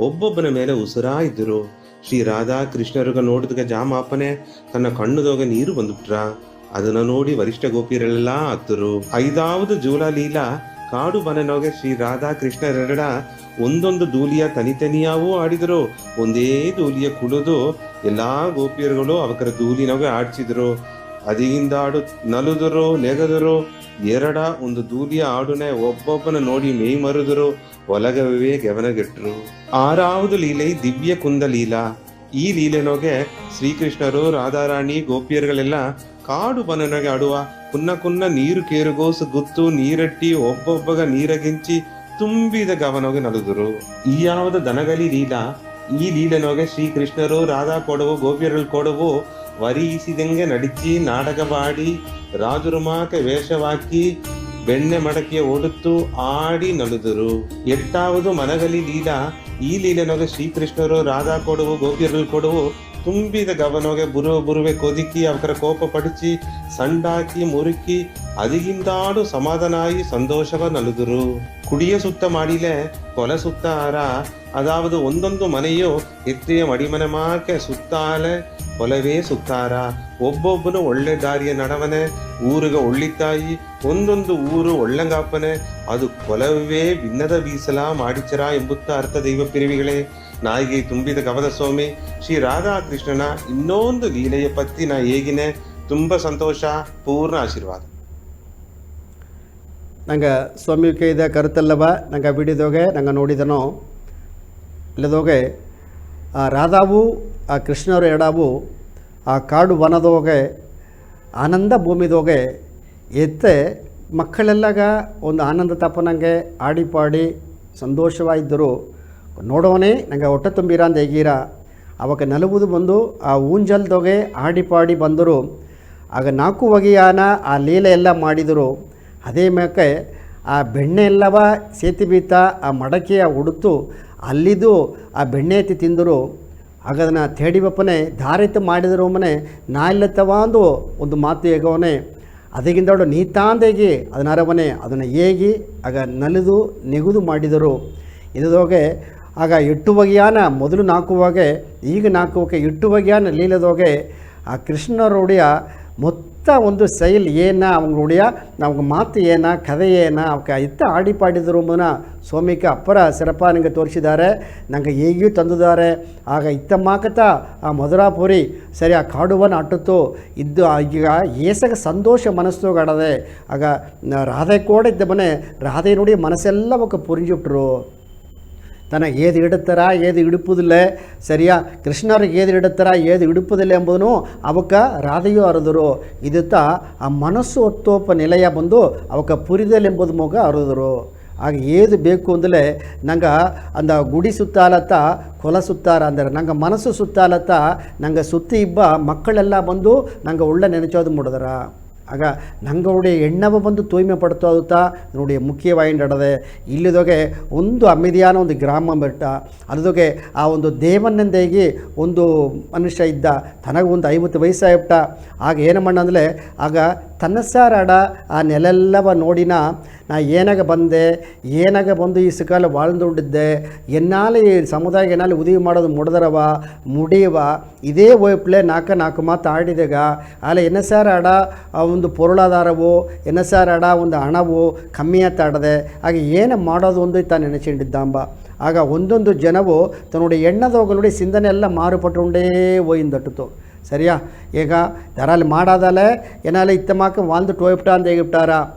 ಒಬ್ಬೊಬ್ಬನ ಮೇಲೆ ಉಸಿರಾ ಇದ್ದರು ಶ್ರೀ ರಾಧಾ ಕೃಷ್ಣರುಗ ನೋಡಿದಾಗ ಜಾಮಾಪನೆ ತನ್ನ ಕಣ್ಣುದೋಗ ನೀರು ಬಂದುಬಿಟ್ರ ಅದನ್ನ ನೋಡಿ ವರಿಷ್ಠ ಗೋಪಿಯರೆಲ್ಲ ಹತ್ತರು 5வது ಜೂಲ ಲೀಲಾ ಕಾಡು ಬನನೋಗೆ ಶ್ರೀ ರಾಧಾ ಕೃಷ್ಣರೆರಡ ಒಂದೊಂದು ದೂಲಿಯ ತನಿತನಿಯಾವೂ ಆಡಿದರು ಒಂದೇ ದೂಲಿಯ ಕುಳಿದು ಎಲ್ಲಾ ಗೋಪಿಯರುಗಳು ಅವಕರ ದೂಲಿನೋಗೆ ಆಡ್ಸಿದ್ರು ಅದಿಗಿಂದಾಡು ನಲುದರು ನೆಗದರು ಎರಡ ಒಂದು ದೂಲಿಯ ಆಡುನೆ ಒಬ್ಬೊಬ್ಬನ ನೋಡಿ ಮೇಯ್ ಮರುದರು ಒಲಗವೇ ಗಮನಗೆಟ್ರು 6வது ಲೀಲೆ ದಿವ್ಯ ಕುಂದ ಲೀಲಾ ಈ ಲೀಲೆನೋಗೆ ಶ್ರೀಕೃಷ್ಣರು ರಾಧಾರಾಣಿ ಗೋಪಿಯರುಗಳೆಲ್ಲ ಕಾಡು ಬನನಗೆ ಆಡುವ ಕುನ್ನ ನೀರು ಕೇರುಗೋಸು ಗುತ್ತು ನೀರಟ್ಟಿ ಒಬ್ಬೊಬ್ಬಗ ನೀರಗಿಂಚಿ ತುಂಬಿದ ಗಮನೋಗೆ ನಲುದರು ಈ ಯಾವ್ದ ದನಗಲಿ ಲೀಲಾ ಈ ಲೀಲೆನೋಗೆ ಶ್ರೀಕೃಷ್ಣರು ರಾಧಾ ಕೊಡವು ಗೋಪಿಯರುಗಳು ಕೊಡವು ವರಿಸಿದಂಗೆ ನಡಿಚಿ ನಾಟಕವಾಡಿ ರಾಜರುಮಾಕೆ ವೇಷವಾಕಿ ಬೆಣ್ಣೆ ಮಡಕೆಯ ಒಡುತ್ತು ಆಡಿ ನಲುದರು 8வது ಮನಗಲಿ ಲೀಲಾ ಈ ಲೀಲೆನೋಗೆ ಶ್ರೀಕೃಷ್ಣರು ರಾಧಾ ಕೊಡವು ಗೋಪಿಯರುಗಳು ಕೊಡವು ತುಂಬಿದ ಗಮನೋಗೆ ಬುರುವೆ ಕೊದಿಕಿ ಅವರ ಕೋಪ ಪಡಿಸಿ ಸಂಡಾಕಿ ಮುರುಕಿ ಅದಿಗಿಂದಾಡು ಸಮಾಧಾನಾಯಿ ಸಂತೋಷವ ನಲುದರು ಕುಡಿಯ ಸುತ್ತ ಮಾಡಿಲೆ ಕೊಲ ಸುತ್ತ ಆರ ಅದಾವುದು ಒಂದೊಂದು ಮನೆಯು ಎತ್ತೆಯ ಮಡಿಮನೆ ಮಾಕೆ ಸುತ್ತಾಲೆ ಕೊಲವೇ ಸುತ್ತಾರ ಒಬ್ಬೊಬ್ಬನು ಒಳ್ಳೆ ದಾರಿಯ ನಡವನೆ ಊರಿಗೆ ಒಳ್ಳಿತಾಯಿ ಒಂದೊಂದು ಊರು ಒಳ್ಳಂಗಾಪನೆ ಅದು ಕೊಲವೇ ಭಿನ್ನದ ಬೀಸಲ ಮಾಡಿಚರ ಎಂಬುತ್ತ ಅರ್ಥ ದೈವ ಪಿರಿವಿಗಳೇ ನಾಯಿಗೆ ತುಂಬಿದ ಗವದ ಸ್ವಾಮಿ ಶ್ರೀ ರಾಧಾ ಕೃಷ್ಣನ ಇನ್ನೊಂದು ಲೀಲೆಯ ಪತ್ತಿ ನಾ ಹೇಗಿನೇ ತುಂಬ ಸಂತೋಷ ಪೂರ್ಣ ಆಶೀರ್ವಾದ ನಂಗೆ ಸ್ವಾಮಿ ಕೈದ ಕರುತ್ತಲ್ಲವ ನಂಗೆ ಬಿಡಿದೋಗೆ ನಂಗೆ ನೋಡಿದನೋ ಇಲ್ಲದೋಗೆ ಆ ರಾಧಾವು ಆ ಕೃಷ್ಣರು ಎಡಾವು ಆ ಕಾಡು ವನದೋಗೆ ಆನಂದ ಭೂಮಿದೋಗೆ ಎತ್ತೆ ಮಕ್ಕಳೆಲ್ಲಾಗ ಒಂದು ಆನಂದ ತಪ್ಪನಂಗೆ ಆಡಿಪಾಡಿ ಸಂತೋಷವಾಗಿದ್ದರು. ನೋಡೋನೇ ನಂಗೆ ಹೊಟ್ಟೆ ತುಂಬಿರ ಅಂತ ಹೇಗೀರ ಅವಾಗ ನಲುವುದು ಬಂದು ಆ ಊಂಜಲ್ದೊಗೆ ಆಡಿಪಾಡಿ ಬಂದರು. ಆಗ 4 ಬಗೆಯಾನ ಆ ಲೀಲೆ ಎಲ್ಲ ಮಾಡಿದರು. ಅದೇ ಮೇಕೆ ಆ ಬೆಣ್ಣೆ ಎಲ್ಲವ ಸೇತಿ ಬೀತ ಆ ಮಡಕೆಯ ಉಡುತ್ತು ಅಲ್ಲಿದ್ದು ಆ ಬೆಣ್ಣೆ ಎತ್ತಿ ತಿಂದರು. ಆಗ ಅದನ್ನು ತೇಡಿಬಪ್ಪನೆ ದಾರಿತ ಮಾಡಿದರು ಮನೆ ನಾ ಇಲ್ಲತ್ತವ ಅಂದು ಒಂದು ಮಾತು ಹೇಗವನೇ ಅದಕ್ಕಿಂತ ನೀತಾಂದೇಗಿ ಅದನ್ನರವನೆ ಅದನ್ನು ಹೇಗಿ ಆಗ ನಲಿದು ನೆಗುದು ಮಾಡಿದರು. ಇದೋಗೆ ಆಗ 8 ಬಗೆಯಾನ ಮೊದಲು 4 ಬಗೆ ಈಗ 4 ಬಗೆ 8 ಬಗೆಯಾನ ಲೀಲದೋಗೆ ಆ ಕೃಷ್ಣರುடைய ಮೊತ್ತ ಒಂದು ಶೈಲಿ ಏನ ಅವங்களுடைய ನಮ್ಗೆ ಮಾತು ಏನ ಕಥೆ ಏನ ಅವಕ್ಕೆ ಇತ್ತ ಆಡಿಪಾಡಿದ್ರು ಮುನ್ನ ಸ್ವಾಮಿಗೆ ಅಪ್ಪರ ಸಿರಪ ನನಗೆ ತೋರಿಸಿದ್ದಾರೆ, ನನಗೆ ಹೇಗಿಯೂ ತಂದಿದ್ದಾರೆ. ಆಗ ಇತ್ತ ಮಾಕತ ಆ ಮಧುರಾಪುರಿ ಸರಿ ಆ ಕಾಡುವನ್ನು ಅಟ್ಟುತ್ತು ಇದ್ದು ಈಗ ಏಸಗ ಸಂತೋಷ ಮನಸ್ಸು ಗಡದೆ. ಆಗ ರಾಧೆ ಕೂಡ ಇದ್ದ ಮನೆ ರಾಧೆ ನೋಡಿ ಮನಸ್ಸೆಲ್ಲ ಅವಕ್ಕೆ ಪುರಿಂಜಿಬಿಟ್ರು. ತನಗೆ ಏದು ಇಡುತ್ತಾರ ಏದು ಇಡುಪುದಿಲ್ಲ ಸರಿಯಾ ಕೃಷ್ಣರಿಗೆ ಏದು ಇಡುತ್ತಾರ ಏದು ಇಡುಪುದಿಲ್ಲ ಎಂಬುದನ್ನು ಅವಕ್ಕೆ ರಾಧೆಯೂ ಅರಿದರು. ಇದತ್ತ ಆ ಮನಸ್ಸು ಒತ್ತೋಪ ನಿಲಯ ಬಂದು ಅವಕ್ಕೆ ಪುರಿದಲ್ ಎಂಬುದು ಮಗ ಅರಿದರು. ಆಗ ಏದು ಬೇಕು ಅಂದಲೇ ನಂಗೆ ಅಂದ ಗುಡಿ ಸುತ್ತಾಲತ್ತ ಕೊಲ ಸುತ್ತಾರ ಅಂದರೆ ನಂಗೆ ಮನಸ್ಸು ಸುತ್ತಾಲತ್ತ ನಂಗೆ ಸುತ್ತಿ ಇಬ್ಬ ಮಕ್ಕಳೆಲ್ಲ ಬಂದು ನಂಗೆ ಒಳ್ಳೆ ನೆನೆಚೋದು ಮಾಡಿದಾರ. ಆಗ ನಂಗೆ ಎಣ್ಣವ ಬಂದು ತೂಯ್ಮೆ ಪಡ್ತೋದುತ್ತಾ ನೋಡಿ ಮುಖ್ಯವಾಯಿಡದೆ ಇಲ್ಲಿದೊಗೆ ಒಂದು ಅಮಿದಿಯಾನ ಒಂದು ಗ್ರಾಮ ಬೆಟ್ಟ ಅಲ್ಲದೊಗೆ ಆ ಒಂದು ದೇವನಂದೇಗಿ ಒಂದು ಮನುಷ್ಯ ಇದ್ದ ತನಗೆ ಒಂದು 50 ವಯಸ್ಸಾಗಿಬಿಟ್ಟ. ಆಗ ಏನು ಮಾಡಂದರೆ ಆಗ ತನ್ನಸಾರಾಡ ಆ ನೆಲೆಲ್ಲವ ನೋಡಿನ ನಾ ಏನಾಗ ಬಂದು ಈ ಸುಕಾಲ வாழ்ந்துಕೊಂಡಿದ್ದೆ ಎನ್ನಾಲಿ ಈ ಸಮುದಾಯ ಎನ್ನಾಲಿ ಉದವಿ ಮಾಡೋದು ಮುಡ್ದರವ ಮುಡಿಯವ ಇದೇ ವಯಪ್ಲೆ 4 ಮಾತು ಆಡಿದಾಗ ಅಲ್ಲ ಎನ್ನಸಾರಾಡ ಒಂದು ಪೊರುಳಾಧಾರವು ಎನ್ನಸಾರಾಡ ಒಂದು ಹಣವು ಕಮ್ಮಿ ಆತಾಡದೆ ಹಾಗೆ ಏನು ಮಾಡೋದು ಒಂದು ತಾನು ನೆನೆಸಿಕೊಂಡಿದ್ದಾಂಬ. ಆಗ ಒಂದೊಂದು ಜನವು ತನ್ನೋಡಿ ಎಣ್ಣದೋಗ ನೋಡಿ ಸಿಂಧನೆ ಎಲ್ಲ ಮಾರುಪಟ್ಟುಂಡೇ ಒಯ್ಯಿಂದಟ್ಟಿತು ಸರಿಯಾ. ಈಗ ದರಲ್ಲಿ ಮಾಡಾದಲೆ ಏನಾಲ ಇತ್ತ ಮಾಕ ಒಂದು ಟೋಯ್ಬಿಟ್ಟ ಅಂತ ಹೇಗಿಬಿಟ್ಟಾರ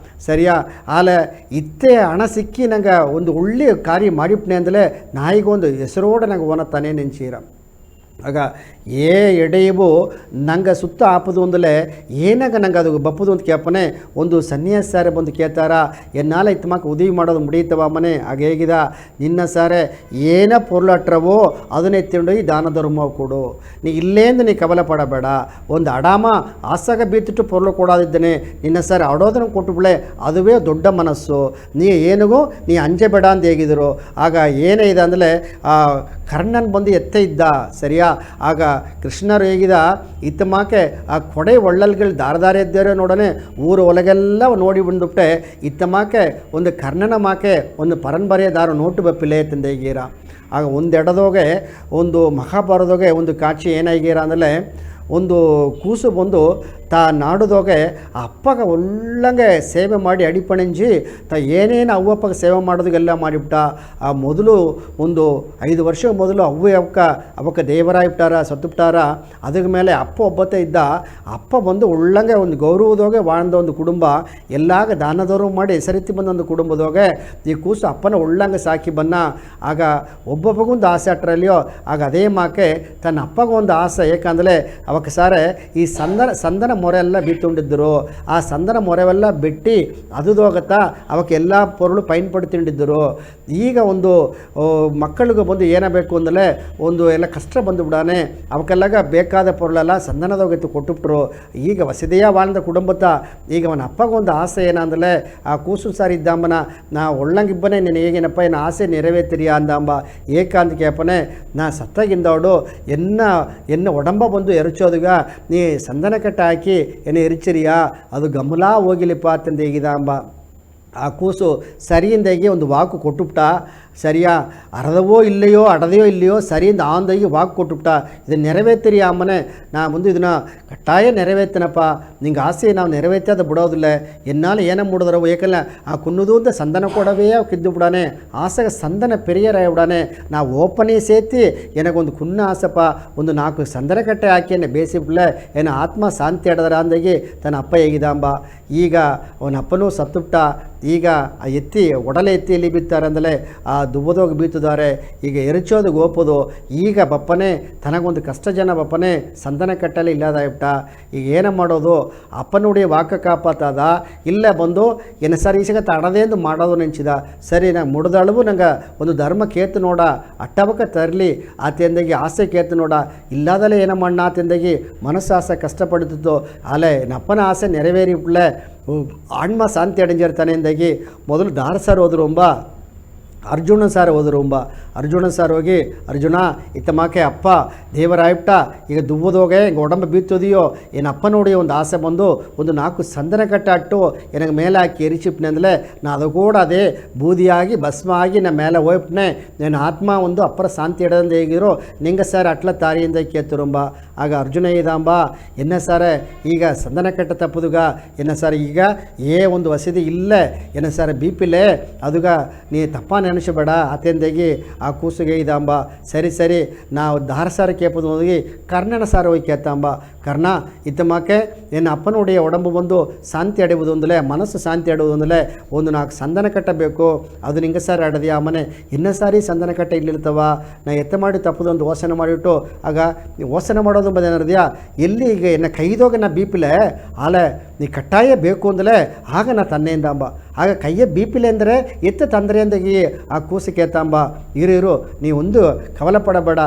ಸರಿಯಾ. ಆಲೆ ಇತ್ತೇ ಹಣ ಸಿಕ್ಕಿ ನಂಗೆ ಒಂದು ಒಳ್ಳೆಯ ಕಾರ್ಯ ಮಾಡಿಬಿಟ್ನೆ ಅಂದಲೇ ನಾಯಿಗೊಂದು ಹೆಸರೋಡ ನಂಗೆ ಓನತ್ತಾನೆ ನೆನ್ಸೀರ. ಆಗ ಎಡೆಯವು ನಂಗೆ ಸುತ್ತ ಆಪದು ಅಂದಲೇ ಏನಾಗ ನಂಗೆ ಅದು ಬಪ್ಪದು ಅಂತ ಕೇಪನೆ ಒಂದು ಸನ್ಯಾಸಾರೆ ಬಂದು ಕೇಳ್ತಾರ ಎನ್ನಾಲ ಇತ್ತಮಾಕ ಉದವಿ ಮಾಡೋದು ಮುಡಿಯುತ್ತವ ಮನೆ. ಆಗ ಹೇಗಿದ ನಿನ್ನ ಸಾರೆ ಏನ ಪೊರ್ಲಟ್ರವೋ ಅದನ್ನೇ ಎತ್ತಿಕೊಂಡೋಗಿ ದಾನ ಧರ್ಮ ಕೊಡು, ನೀ ಇಲ್ಲೇಂದು ನೀ ಕವಲ ಪಡಬೇಡ, ಒಂದು ಅಡಾಮ ಆಸಾಗ ಬೀತಿಟ್ಟು ಪೊರ್ಲು ಕೊಡೋದಿದ್ದೇನೆ ನಿನ್ನ ಸಾರೆ ಆಡೋದನ್ನು ಕೊಟ್ಟುಬಿಳೆ ಅದುವೇ ದೊಡ್ಡ ಮನಸ್ಸು, ನೀ ಏನಿಗೂ ನೀ ಅಂಜಬೇಡ ಅಂತ ಹೇಗಿದ್ರು. ಆಗ ಏನೇ ಇದೆ ಅಂದರೆ ಆ ಕರ್ಣನ್ ಬಂದು ಎತ್ತ ಇದ್ದ ಸರಿಯಾ. ಆಗ ಕೃಷ್ಣರು ಹೇಗಿದ ಇತ್ತ ಮಾಕೆ ಆ ಕೊಡೆ ಒಳ್ಳಲ್ಗಳು ದಾರದಾರ ಇದ್ದಾರೆ ನೋಡನೆ ಊರು ಒಳಗೆಲ್ಲ ನೋಡಿ ಬಂದುಬಿಟ್ಟೆ ಇತ್ತ ಮಾಕೆ ಒಂದು ಕರ್ಣನ ಮಾಕೆ ಒಂದು ಪರಂಪರೆಯ ದಾರ ನೋಟು ಬಪ್ಪಿಲೆ ತಂದೆ ಹೇಗೀರ. ಆಗ ಒಂದು ಎಡದೋಗೆ ಒಂದು ಮಹಾಭಾರತೋಗೆ ಒಂದು ಕಾಚಿ ಏನಾಗೀರ ಅಂದರೆ ಒಂದು ಕೂಸು ಬಂದು ತಾ ನಾಡುದೋಗೆ ಅಪ್ಪಗ ಒಳ್ಳಂಗೆ ಸೇವೆ ಮಾಡಿ ಅಡಿಪಣಿಂಜಿ ಏನೇನು ಅವ್ವಪ್ಪಗೆ ಸೇವೆ ಮಾಡೋದಕ್ಕೆಲ್ಲ ಮಾಡಿಬಿಟ್ಟ. ಆ ಮೊದಲು ಒಂದು 5 ವರ್ಷ ಮೊದಲು ಅವಕ್ಕ ದೇವರಾಗಿಬಿಟ್ಟಾರ ಸತ್ತುಬಿಟ್ಟಾರ. ಅದ್ರ ಮೇಲೆ ಅಪ್ಪ ಒಬ್ಬತ್ತೇ ಇದ್ದ. ಅಪ್ಪ ಬಂದು ಒಳ್ಳಂಗೆ ಒಂದು ಗೌರವದೋಗೆ வாழ்ந்த ಒಂದು ಕುಟುಂಬ ಎಲ್ಲಾಗ ದಾನದವರು ಮಾಡಿ ಹೆಸರಿತ್ತಿ ಬಂದ ಒಂದು ಕುಟುಂಬದೋಗೆ ಈ ಕೂಸು ಅಪ್ಪನ ಒಳ್ಳಂಗೆ ಸಾಕಿ ಬನ್ನ. ಆಗ ಒಬ್ಬೊಬ್ಬಗೊಂದು ಆಸೆ ಅಟ್ರಲ್ಲಿಯೋ ಆಗ ಅದೇ ಮಾಕೆ ತನ್ನ ಅಪ್ಪಗೊಂದು ಆಸೆ ಏಕೆಂದರೆ ಅವಕ್ಕೆ ಸಾರೆ ಈ ಸಂದನ ಮೊರೆ ಎಲ್ಲ ಬಿತ್ತುಂಡಿದ್ದರು. ಆ ಸಂದನ ಮೊರೆವೆಲ್ಲ ಬಿಟ್ಟು ಅದುದೋಗತ್ತಾ ಅವಕ್ಕೆ ಎಲ್ಲ ಪೊರುಳು ಪೈನ್ ಪಡ್ತಿಂಡಿದ್ದರು. ಈಗ ಒಂದು ಮಕ್ಕಳಿಗೆ ಬಂದು ಏನಾಗಬೇಕು ಅಂದರೆ ಒಂದು ಎಲ್ಲ ಕಷ್ಟ ಬಂದು ಬಿಡಾನೆ ಅವಕ್ಕೆಲ್ಲಾಗ ಬೇಕಾದ ಪೊರುಳೆಲ್ಲ ಸಂದನದೋಗತ್ತು ಕೊಟ್ಟುಬಿಟ್ರು. ಈಗ ವಸತಿಯ வாழ்ந்த ಕುಟುಂಬತ್ತ ಈಗ ಅವನ ಅಪ್ಪಗೊಂದು ಆಸೆ ಏನಂದರೆ ಆ ಕೂಸು ಸಾರಿ ಇದ್ದಾಂಬನ ನಾ ಒಳ್ಳಂಗಿಬ್ಬನೇ ನೀನು ಹೇಗೇನಪ್ಪ ಏನು ಆಸೆ ನೆರವೇತಿರಿಯಾ ಅಂದಾಂಬ. ಏಕಾಂತ ಕೇಪನೆ ನಾ ಸತ್ತಾಗಿಂದವಡು ಎನ್ನ ಒಡಂಬ ಬಂದು ಎರಚೋದುಗ ನೀ ಸಂದನ ಕಟ್ಟ ಹಾಕಿ ಏನು ಎರಿಚಿರಿಯಾ ಅದು ಗಮಲಾ ಹೋಗಿಲಿಪ್ಪ ಅಂತಂದು ಹೇಗಿದಾಂಬ. ಆ ಕೂಸು ಸರಿಯಿಂದಾಗಿ ಒಂದು ವಾಕು ಕೊಟ್ಟುಬಿಟ್ಟ ಸರಿಯಾ. ಅರ್ಧವೋ ಇಲ್ಲೆಯೋ ಅಡದೆಯೋ ಇಲ್ಲೆಯೋ ಸರಿಯಿಂದ ಆಂದಾಗಿ ವಾಕು ಕೊಟ್ಟುಬಿಟ್ಟ. ಇದನ್ನು ನೆರವೇರ್ತೀರಿ ಅಮ್ಮನೆ ನಾ ಮುಂದೆ ಇದನ್ನು ಕಟ್ಟಾಯ ನೆರವೇರ್ತನಪ್ಪ, ನಿಂಗೆ ಆಸೆ ನಾವು ನೆರವೇರ್ತಾದ ಬಿಡೋದಿಲ್ಲ ಎನ್ನಾಲು ಏನ ಮೂಡಿದ್ರವು ಏಕಲ್ಲ ಆ ಕುನ್ನುದು ಅಂತ ಸಂದನ ಕೊಡವೇ ಕಿದ್ದು ಬಿಡಾನೆ ಆಸೆಗೆ ಸಂದನ ಪೆರಿಯರಾಯ ಬಿಡಾನೆ. ನಾವು ಓಪನೇ ಸೇತಿ ಏನಗೊಂದು ಕುನ್ನ ಆಸಪ್ಪ ಒಂದು 4 ಸಂದನ ಕಟ್ಟೆ ಹಾಕಿಯನ್ನೇ ಬೇಯಿಸಿಬಿಡ್ಲೆ ಏನೋ ಆತ್ಮ ಶಾಂತಿ ಆಡದರ ಅಂದಾಗಿ ತನ್ನ ಅಪ್ಪ ಹೇಗಿದಾಂಬ. ಈಗ ಅವನ ಅಪ್ಪನೂ ಸತ್ತುಬಿಟ್ಟ. ಈಗ ಆ ಎತ್ತಿ ಒಡಲೆ ಎತ್ತಿಯಲ್ಲಿ ಬಿತ್ತಾರೆ ಅಂದಲೇ ಆ ದುಬ್ಬದೋಗಿ ಬೀತಿದ್ದಾರೆ. ಈಗ ಎರಚೋದು ಗೋಪದು ಈಗ ಬಪ್ಪನೇ ತನಗೊಂದು ಕಷ್ಟ ಜನ ಬಪ್ಪನೇ ಸಂದನ ಕಟ್ಟಲೆ ಇಲ್ಲದಾಯ್ಬಿಟ್ಟ. ಈಗ ಏನು ಮಾಡೋದು? ಅಪ್ಪನುடைய ವಾಕ ಕಾಪಾತದ ಇಲ್ಲೇ ಬಂದು ಏನು ಸರ್ ಈಸಗ ತಡದೇಂದು ಮಾಡೋದು ನೆಂಚಿದ. ಸರಿ ನಂಗೆ ಮುಡ್ದಳವು ನಂಗೆ ಒಂದು ಧರ್ಮ ಕೇತು ನೋಡ ಅಟ್ಟಬಕ ತರಲಿ ಆತೆಂದಾಗಿ ಆಸೆ ಕೇತು ನೋಡ ಇಲ್ಲದಲ್ಲೇ ಏನೋ ಮಣ್ಣ ಆತೆಂದಾಗಿ ಮನಸ್ಸು ಆಸೆ ಕಷ್ಟಪಡ್ತಿತ್ತು. ಅಲ್ಲೇ ನಪ್ಪನ ಆಸೆ ನೆರವೇರಿ ಬಿಡ್ಲೆ ಆಣ್ಮ ಶಾಂತಿ ಅடைஞ்சிರ್ತಾನೆ ಎಂದಾಗಿ ಮೊದಲು ದಾರಸಾರು ಹೋದ್ರು ಅರ್ಜುನ ಸಾರ್ ಹೋದರು ಅರ್ಜುನ ಸಾರ್ ಹೋಗಿ ಅರ್ಜುನ ಇತ್ತಮಾಕೆ ಅಪ್ಪ ದೇವರಾಯ್ಬಿಟ್ಟ ಈಗ ದುವ್ವದೋಗೆ ಹಿಂಗೆ ಒಡಂಬ ಬೀತ್ತೋದಿಯೋ ಏನು ಅಪ್ಪ ನೋಡಿ ಒಂದು ಆಸೆ ಬಂದು ಒಂದು 4 ಸಂದನ ಕಟ್ಟ ಅಟ್ಟು ನನಗೆ ಮೇಲೆ ಹಾಕಿ ಎರಿಚಿಪ್ನೆ ಅಂದಲೇ ನಾ ಅದು ಕೂಡ ಅದೇ ಬೂದಿಯಾಗಿ ಭಸ್ಮ ಆಗಿ ನಾ ಮೇಲೆ ಹೋಯ್ಬಿಟ್ನೆ ನಾನು ಆತ್ಮ ಒಂದು ಅಪ್ಪರ ಶಾಂತಿ ಇಡದಂದು ಹೇಗಿರೋ ನಿಂಗೆ ಸರ್ ಅಟ್ಲ ತಾರಿಯಿಂದ ಕೇತುರಂಬ. ಆಗ ಅರ್ಜುನ ಇದಾಂಬ ಎನ್ನ ಸಾರೇ ಈಗ ಸಂದನ ಕಟ್ಟ ತಪ್ಪದುಗ ಎನ್ನ ಸರ್ ಈಗ ಒಂದು ವಸತಿ ಇಲ್ಲೇ ಎನ್ನ ಸರ್ ಬಿ ಪಿಲೇ ಅದುಗ ನೀ ತಪ್ಪ ನೆನೆಸಬೇಡ ಆತೆಂದಾಗಿ ಆ ಕೂಸಿಗೆ ಇದಾಂಬ. ಸರಿ ಸರಿ ನಾವು ದಾರಸಾರ ಕೇಪದು ಹೋಗಿ ಕರ್ಣನ ಸಾರ ಹೋಗಿ ಕೇತಾಂಬ. ಕರ್ಣ ಇತ್ತಮಾಕೆ ಏನು ಅಪ್ಪನುடைய ಒಡಂಬು ಬಂದು ಶಾಂತಿ ಅಡೆಯುವುದು ಅಂದಲೇ ಮನಸ್ಸು ಶಾಂತಿ ಅಡುವುದು ಅಂದಲೇ ಒಂದು 4 ಸಂದನ ಕಟ್ಟಬೇಕು ಅದು ನಿಂಗೆ ಸಾರಿ ಆಡದಿ ಆ ಮನೆ ಇನ್ನೂ ಸಾರಿ ಸಂದನ ಕಟ್ಟ ಇಲ್ಲಿರ್ತವ ನಾ ಎತ್ತ ಮಾಡಿ ತಪ್ಪದೊಂದು ಓಸನೆ ಮಾಡಿಬಿಟ್ಟು ಆಗ ಓಸನೆ ಮಾಡೋದು ಬಂದೇನರ್ದ್ಯಾ ಎಲ್ಲಿ ಈಗ ಎನ್ನ ಕೈದೋಗ ನಾ ಬೀಪಿಲೆ ಆಲೆ ನೀ ಕಟ್ಟಾಯ ಬೇಕು ಅಂದಲೇ ಆಗ ನಾ ತನ್ನೆಯಿಂದ ಅಂಬ. ಆಗ ಕೈಯೇ ಬೀಪಿಲೆ ಅಂದರೆ ಎತ್ತ ತಂದರೆ ಅಂದಾಗಿ ಆ ಕೂಸು ಕೇತಾಂಬ. ಇರು ನೀ ಒಂದು ಕವಲ ಪಡಬೇಡ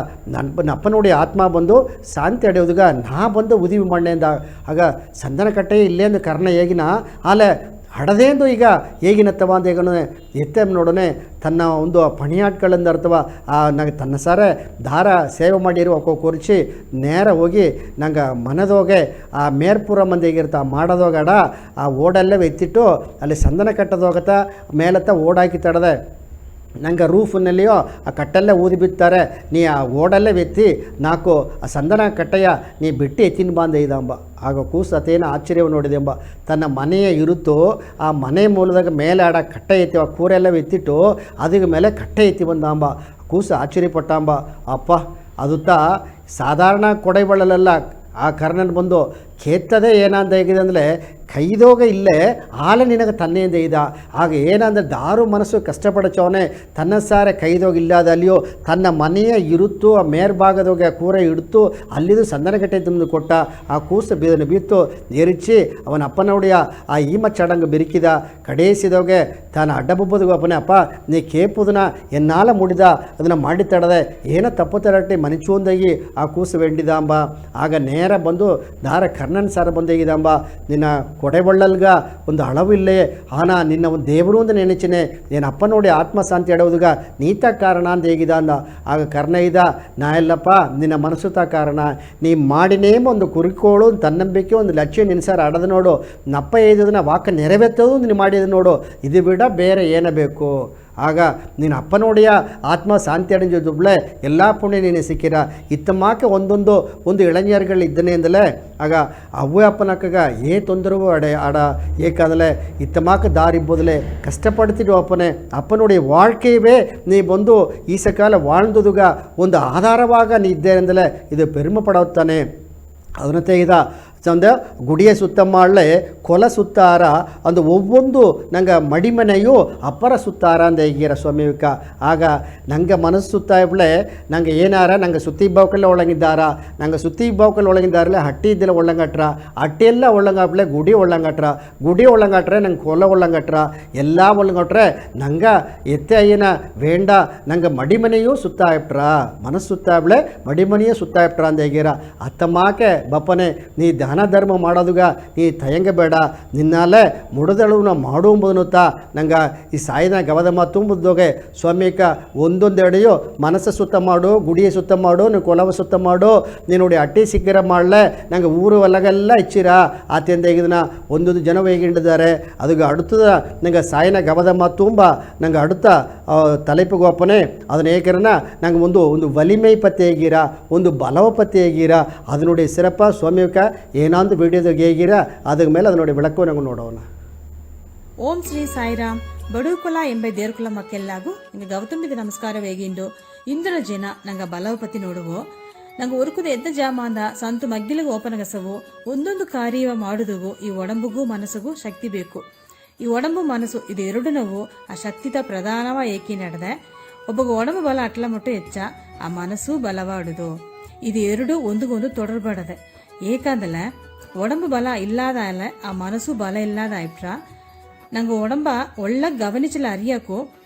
ನಪ್ಪ ನೋಡಿ ಆತ್ಮ ಬಂದು ಶಾಂತಿ ಅಡೆಯೋದುಗ ನಾ ಬಂದು ಉದಿವಿ ಮಣ್ಣೆಂದ. ಆಗ ಸಂದನ ಕಟ್ಟೆ ಇಲ್ಲೇಂದು ಕರ್ಣ ಹೇಗಿನ ಆಲೆ ಹಡದೇಂದು ಈಗ ಹೇಗಿನತ್ತವ ಅಂತ ಈಗ ಎತ್ತೆ ನೋಡೋನೆ ತನ್ನ ಒಂದು ಪಣಿಯಾಟ್ಗಳಿಂದ ಅರ್ಥವ ನಂಗೆ ತನ್ನ ಸಾರೆ ದಾರ ಸೇವೆ ಮಾಡಿರುವ ಕುರ್ಚಿ ನೇರ ಹೋಗಿ ನಂಗೆ ಮನದೋಗೆ ಆ ಮೇರ್ಪುರ ಮಂದಿ ಹೇಗಿರ್ತ ಮಾಡೋದೋಗಡ ಆ ಓಡಲ್ಲೇ ಎತ್ತಿಟ್ಟು ಅಲ್ಲಿ ಸಂದನ ಕಟ್ಟದೋಗತ್ತ ಮೇಲತ್ತ ಓಡಾಕಿ ತಡದೆ ನಂಗೆ ರೂಫ್ನಲ್ಲಿಯೋ ಆ ಕಟ್ಟಲ್ಲೇ ಊದಿ ಬಿತ್ತಾರೆ ನೀ ಆ ಓಡಲ್ಲೇ ಎತ್ತಿ 4 ಆ ಸಂದನ ಕಟ್ಟೆಯ ನೀ ಬಿಟ್ಟು ಎತ್ತಿನ ಬಾಂದೆ ಇದಂಬ. ಆಗ ಕೂಸು ಅತೇನ ಆಶ್ಚರ್ಯವು ನೋಡಿದೆ ಎಂಬ. ತನ್ನ ಮನೆಯ ಇರುತ್ತೋ ಆ ಮನೆ ಮೂಲದಾಗ ಮೇಲೆ ಆಡ ಕಟ್ಟೆ ಎತ್ತಿ ಆ ಕೂರೆಲ್ಲ ಎತ್ತಿಟ್ಟು ಅದಕ್ಕೆ ಮೇಲೆ ಕಟ್ಟೆ ಎತ್ತಿ ಬಂದಾಂಬ. ಕೂಸು ಆಶ್ಚರ್ಯಪಟ್ಟಾಂಬ. ಅಪ್ಪ ಅದುತ್ತ ಸಾಧಾರಣ ಕೊಡೆಬಳ್ಳಲೆಲ್ಲ ಆ ಕರ್ಣನ ಬಂದು ಕೇತ್ತದೆ ಏನಂತ ಹೇಗಿದೆ ಅಂದರೆ ಕೈದೋಗ ಇಲ್ಲೇ ಆಲೆ ನಿನಗೆ ತನ್ನೆಯಿಂದ ಇದ. ಆಗ ಏನಂದರೆ ದಾರು ಮನಸ್ಸು ಕಷ್ಟಪಡಚವನೇ ತನ್ನ ಸಾರೆ ಕೈದೋಗ ಇಲ್ಲದ ಅಲ್ಲಿಯೋ ತನ್ನ ಮನೆಯ ಇರುತ್ತು ಆ ಮೇರ್ಭಾಗದೋಗೆ ಆ ಕೂರೆ ಇಡ್ತು ಅಲ್ಲಿದು ಸಂದನಗಟ್ಟೆ ತಂದು ಕೊಟ್ಟ. ಆ ಕೂಸು ಬಿತ್ತು ಎರಿಚಿ ಅವನ ಅಪ್ಪನೋಡಿಯ ಆ ಈಮ ಚಡಂಗ ಬಿರಿಕಿದ ಕಡೇಸಿದೋಗೆ ತಾನು ಅಡ್ಡಬಬ್ಬದಿಗೂ ಅಪ್ಪನೇ ಅಪ್ಪ ನೀ ಕೇಪುದನ್ನ ಎನ್ನಾಲ ಮುಡಿದ ಅದನ್ನು ಮಾಡಿ ತಡದೆ ಏನೋ ತಪ್ಪು ತರಟ್ಟಿ ಮನಿಚೂಂದಾಗಿ ಆ ಕೂಸು ವೆಂಡಿದಾಂಬ. ಆಗ ನೇರ ಬಂದು ದಾರ ಕರ್ಣನ್ ಸಾರ ಬಂದೇಗಿದಾಂಬ. ನಿನ್ನ ಕೊಡೆಬಳ್ಳಲ್ಗ ಒಂದು ಅಳವಿಲ್ಲೇ ಆನ ನಿನ್ನ ಒಂದು ದೇವರು ಅಂತ ನೆನೆಚಿನೆ ಏನು ಅಪ್ಪ ನೋಡಿ ಆತ್ಮಶಾಂತಿ ಅಡುವುದುಗ ನೀತ ಕಾರಣ ಅಂತ ಹೇಗಿದ ಅಂದ. ಆಗ ಕರ್ಣ ಇದ್ದ ನಾ ಎಲ್ಲಪ್ಪ ನಿನ್ನ ಮನಸ್ಸುತ ಕಾರಣ ನೀ ಮಾಡಿನೇ ಒಂದು ಕುರಿಕೋಳು ತನ್ನಂಬಿಕೆ ಒಂದು ಲಕ್ಷ್ಯ ನಿನ್ಸಾರ ಅಡದು ನೋಡು ನಪ್ಪ ಏದದನ್ನ ವಾಕ ನೆರವೇರ್ತದು ನೀನು ಮಾಡಿದ ನೋಡು ಇದು ಬಿಡ ಬೇರೆ ಏನಬೇಕು. ಆಗ ನೀನು ಅಪ್ಪ ನೋಡಿಯ ಆತ್ಮ ಶಾಂತಿ ಅடைஞ்சதுble ಎಲ್ಲ ಪುಣ್ಯ ನೀನು ಸಿಕ್ಕಿರ ಇತ್ತಮಾಕೆ ಒಂದು ಇಳஞர்கள் ಇದ್ದನೆ ಅಂದಲೇ ಆಗ ಅವ್ವ ಅಪ್ಪನಕ್ಕಗ ಏ ತೊಂದರೆವು ಆಡ ಏಕಾದಲೆ ಇತ್ತಮಾಕ ದಾರಿಬೋದಲೆ ಕಷ್ಟಪಡ್ತಿದ್ವು ಅಪ್ಪನೇ ಅಪ್ಪ ನೋಡಿ வாழ்க்கையவே ನೀ ಬಂದು ಈ ಸಕಾಲ வாழ்ந்ததுಗ ಒಂದು ಆಧಾರವಾಗ ನೀ ಇದ್ದೆ ಅಂದಲೇ ಇದು ಪೆರುಮೆ ಪಡುತ್ತಾನೆ. ಅದನ್ನ ತೆಗೆದ ಚಂದ ಗುಡಿಯ ಸುತ್ತ ಮಾಡಲೇ ಕೊಲ ಸುತ್ತಾರ ಅಂದು ಒவ்வೊಂದು ನಂಗೆ ಮಡಿಮನೆಯು ಅಪ್ಪರ ಸುತ್ತಾರ ಅಂದ ಹೇಗಿರ ಸ್ವಾಮಿವಿಕ. ಆಗ ನಂಗೆ ಮನಸ್ಸು ಸುತ್ತ ಇಬ್ಬಳೆ ನಂಗೆ ಏನಾರ ನಂಗೆ ಸುತ್ತಿ ಬಾವುಕಲ್ಲೇ ಒಳಗಿದ್ದಾರ ನಂಗೆ ಸುತ್ತಿ ಬಾವುಕಲ್ಲಿ ಒಳಗಿದ್ದಾರಲ್ಲೇ ಹಟ್ಟಿ ಇದ್ದಿಲ್ಲ ಒಳ್ಳಂಗಟ್ರ ಹಟ್ಟಿಯೆಲ್ಲ ಒಳ್ಳಂಗಾಪ್ಲೆ ಗುಡಿ ಒಳ್ಳಂಗಟ್ರೆ ನಂಗೆ ಕೊಲ ಒಳ್ಳಂಗಟ್ರ ಎಲ್ಲ ಒಳ್ಳಂಗಟ್ರೆ ನಂಗೆ ಎತ್ತೆ ಅಯ್ಯನ ವೇಂಡ ನಂಗೆ ಮಡಿಮನೆಯೂ ಸುತ್ತ ಇಟ್ರ ಮನಸ್ಸು ಸುತ್ತ ಇಬ್ಬಳೆ ಮಡಿಮನೆಯೂ ಸುತ್ತ ಇಟ್ರ ಅಂದ ಹೇಗಿರ ಅತ್ತಮಾಕೆ ಬಪ್ಪನೆ ನೀ ದಾನ ಧರ್ಮ ಮಾಡೋದುಗ ನೀ ತಯಂಗಬೇಡ ನಿನ್ನಾಲೆ ಮುಡದಳುನ ಮಾಡುವಂಬುದನ್ನುತ್ತ ನಂಗೆ ಈ ಸಾಯಿನ ಗವದಮ್ಮ ತುಂಬುದೋಗೆ ಸ್ವಾಮಿಕ ಒಂದೊಂದೆಡೆಯೋ ಮನಸ್ಸು ಸುತ್ತ ಮಾಡು ಗುಡಿಯ ಸುತ್ತ ಮಾಡು ನೀವು ಕೊಲವ ಸುತ್ತ ಮಾಡು ನೀನು ನೋಡಿ ಅಟ್ಟಿ ಸಿಕ್ಕಿರ ಮಾಡಲೆ ನಂಗೆ ಊರು ಒಳಗೆಲ್ಲ ಇಚ್ಚಿರ ಆತೆಂದ ಇದನ್ನ ಒಂದೊಂದು ಜನ ಹೇಗಿದ್ದಾರೆ ಅದಕ್ಕೆ ಅಡುತ್ತದ ನಂಗೆ ಸಾಯಿನ ಗವದಮ್ಮ ತುಂಬ ನಂಗೆ ಅಡುತ್ತ ತಲೆಪಿಗೋಪನೆ ಅದನ್ನ ಏಕರನ ನಂಗೆ ಒಂದು ವಲಿಮೈ ಪತ್ತೆ ಹೇಗಿರ ಒಂದು ಬಲವ ಪತ್ತೆ ಹೇಗಿರ ಅದು ನೋಡಿ ಸಿರಪ್ಪ ಸ್ವಾಮಿಕ ಏನಾಂದು ವಿಡಿಯೋದಾಗ ಹೇಗಿರ ಅದ್ರ ಮೇಲೆ ಅದು ನೋಡಿ ಬೆಳಕು ನಂಗೆ ನೋಡೋಣ. ಓಂ ಶ್ರೀ ಸಾಯಿರಾಮ್ ಬಡುಕುಲ ಎಂಬ ದೇರ್ಕುಲ ಮಕ್ಕೆಲ್ಲಾಗು ನಂಗೆ ಗೌತಮಿದ ನಮಸ್ಕಾರ ವೇಗಿಂಡು ಇಂದ್ರ ಜನ ನಂಗೆ ಬಲವಪತಿ ನೋಡುವು ನಂಗೆ ಉರುಕುದ ಎದ್ದ ಜಾಮಾಂದ ಸಂತು ಮಗ್ಗಿಲಿಗೆ ಓಪನಗಸವು ಒಂದೊಂದು ಕಾರ್ಯವ ಮಾಡುದುವು ಈ ಒಡಂಬುಗೂ ಮನಸ್ಸಿಗೂ ಶಕ್ತಿ ಬೇಕು. ಈ ಒಡಂಬು ಮನಸ್ಸು ಇದು ಎರಡನವು ಆ ಶಕ್ತಿದ ಪ್ರಧಾನವ ಏಕಿ ನಡೆದೆ ಒಬ್ಬಗ ಒಡಂಬು ಬಲ ಅಟ್ಲ ಮಟ್ಟು ಹೆಚ್ಚ ಆ ಮನಸ್ಸು ಬಲವಾಡುದು. ಇದು ಎರಡು ಒಂದಿಗೊಂದು ತೊಡರ್ಬಾಡದೆ. ಏಕಾಂದಲೆ உடம்பு பலம் இல்லாதால மனசு பலம் இல்லாத ஆயிட்டா நாங்கள் உடம்ப ಒಳ್ಳೆ ಗಮನಿಸಲು ಅರಿಯಕ್ಕೂ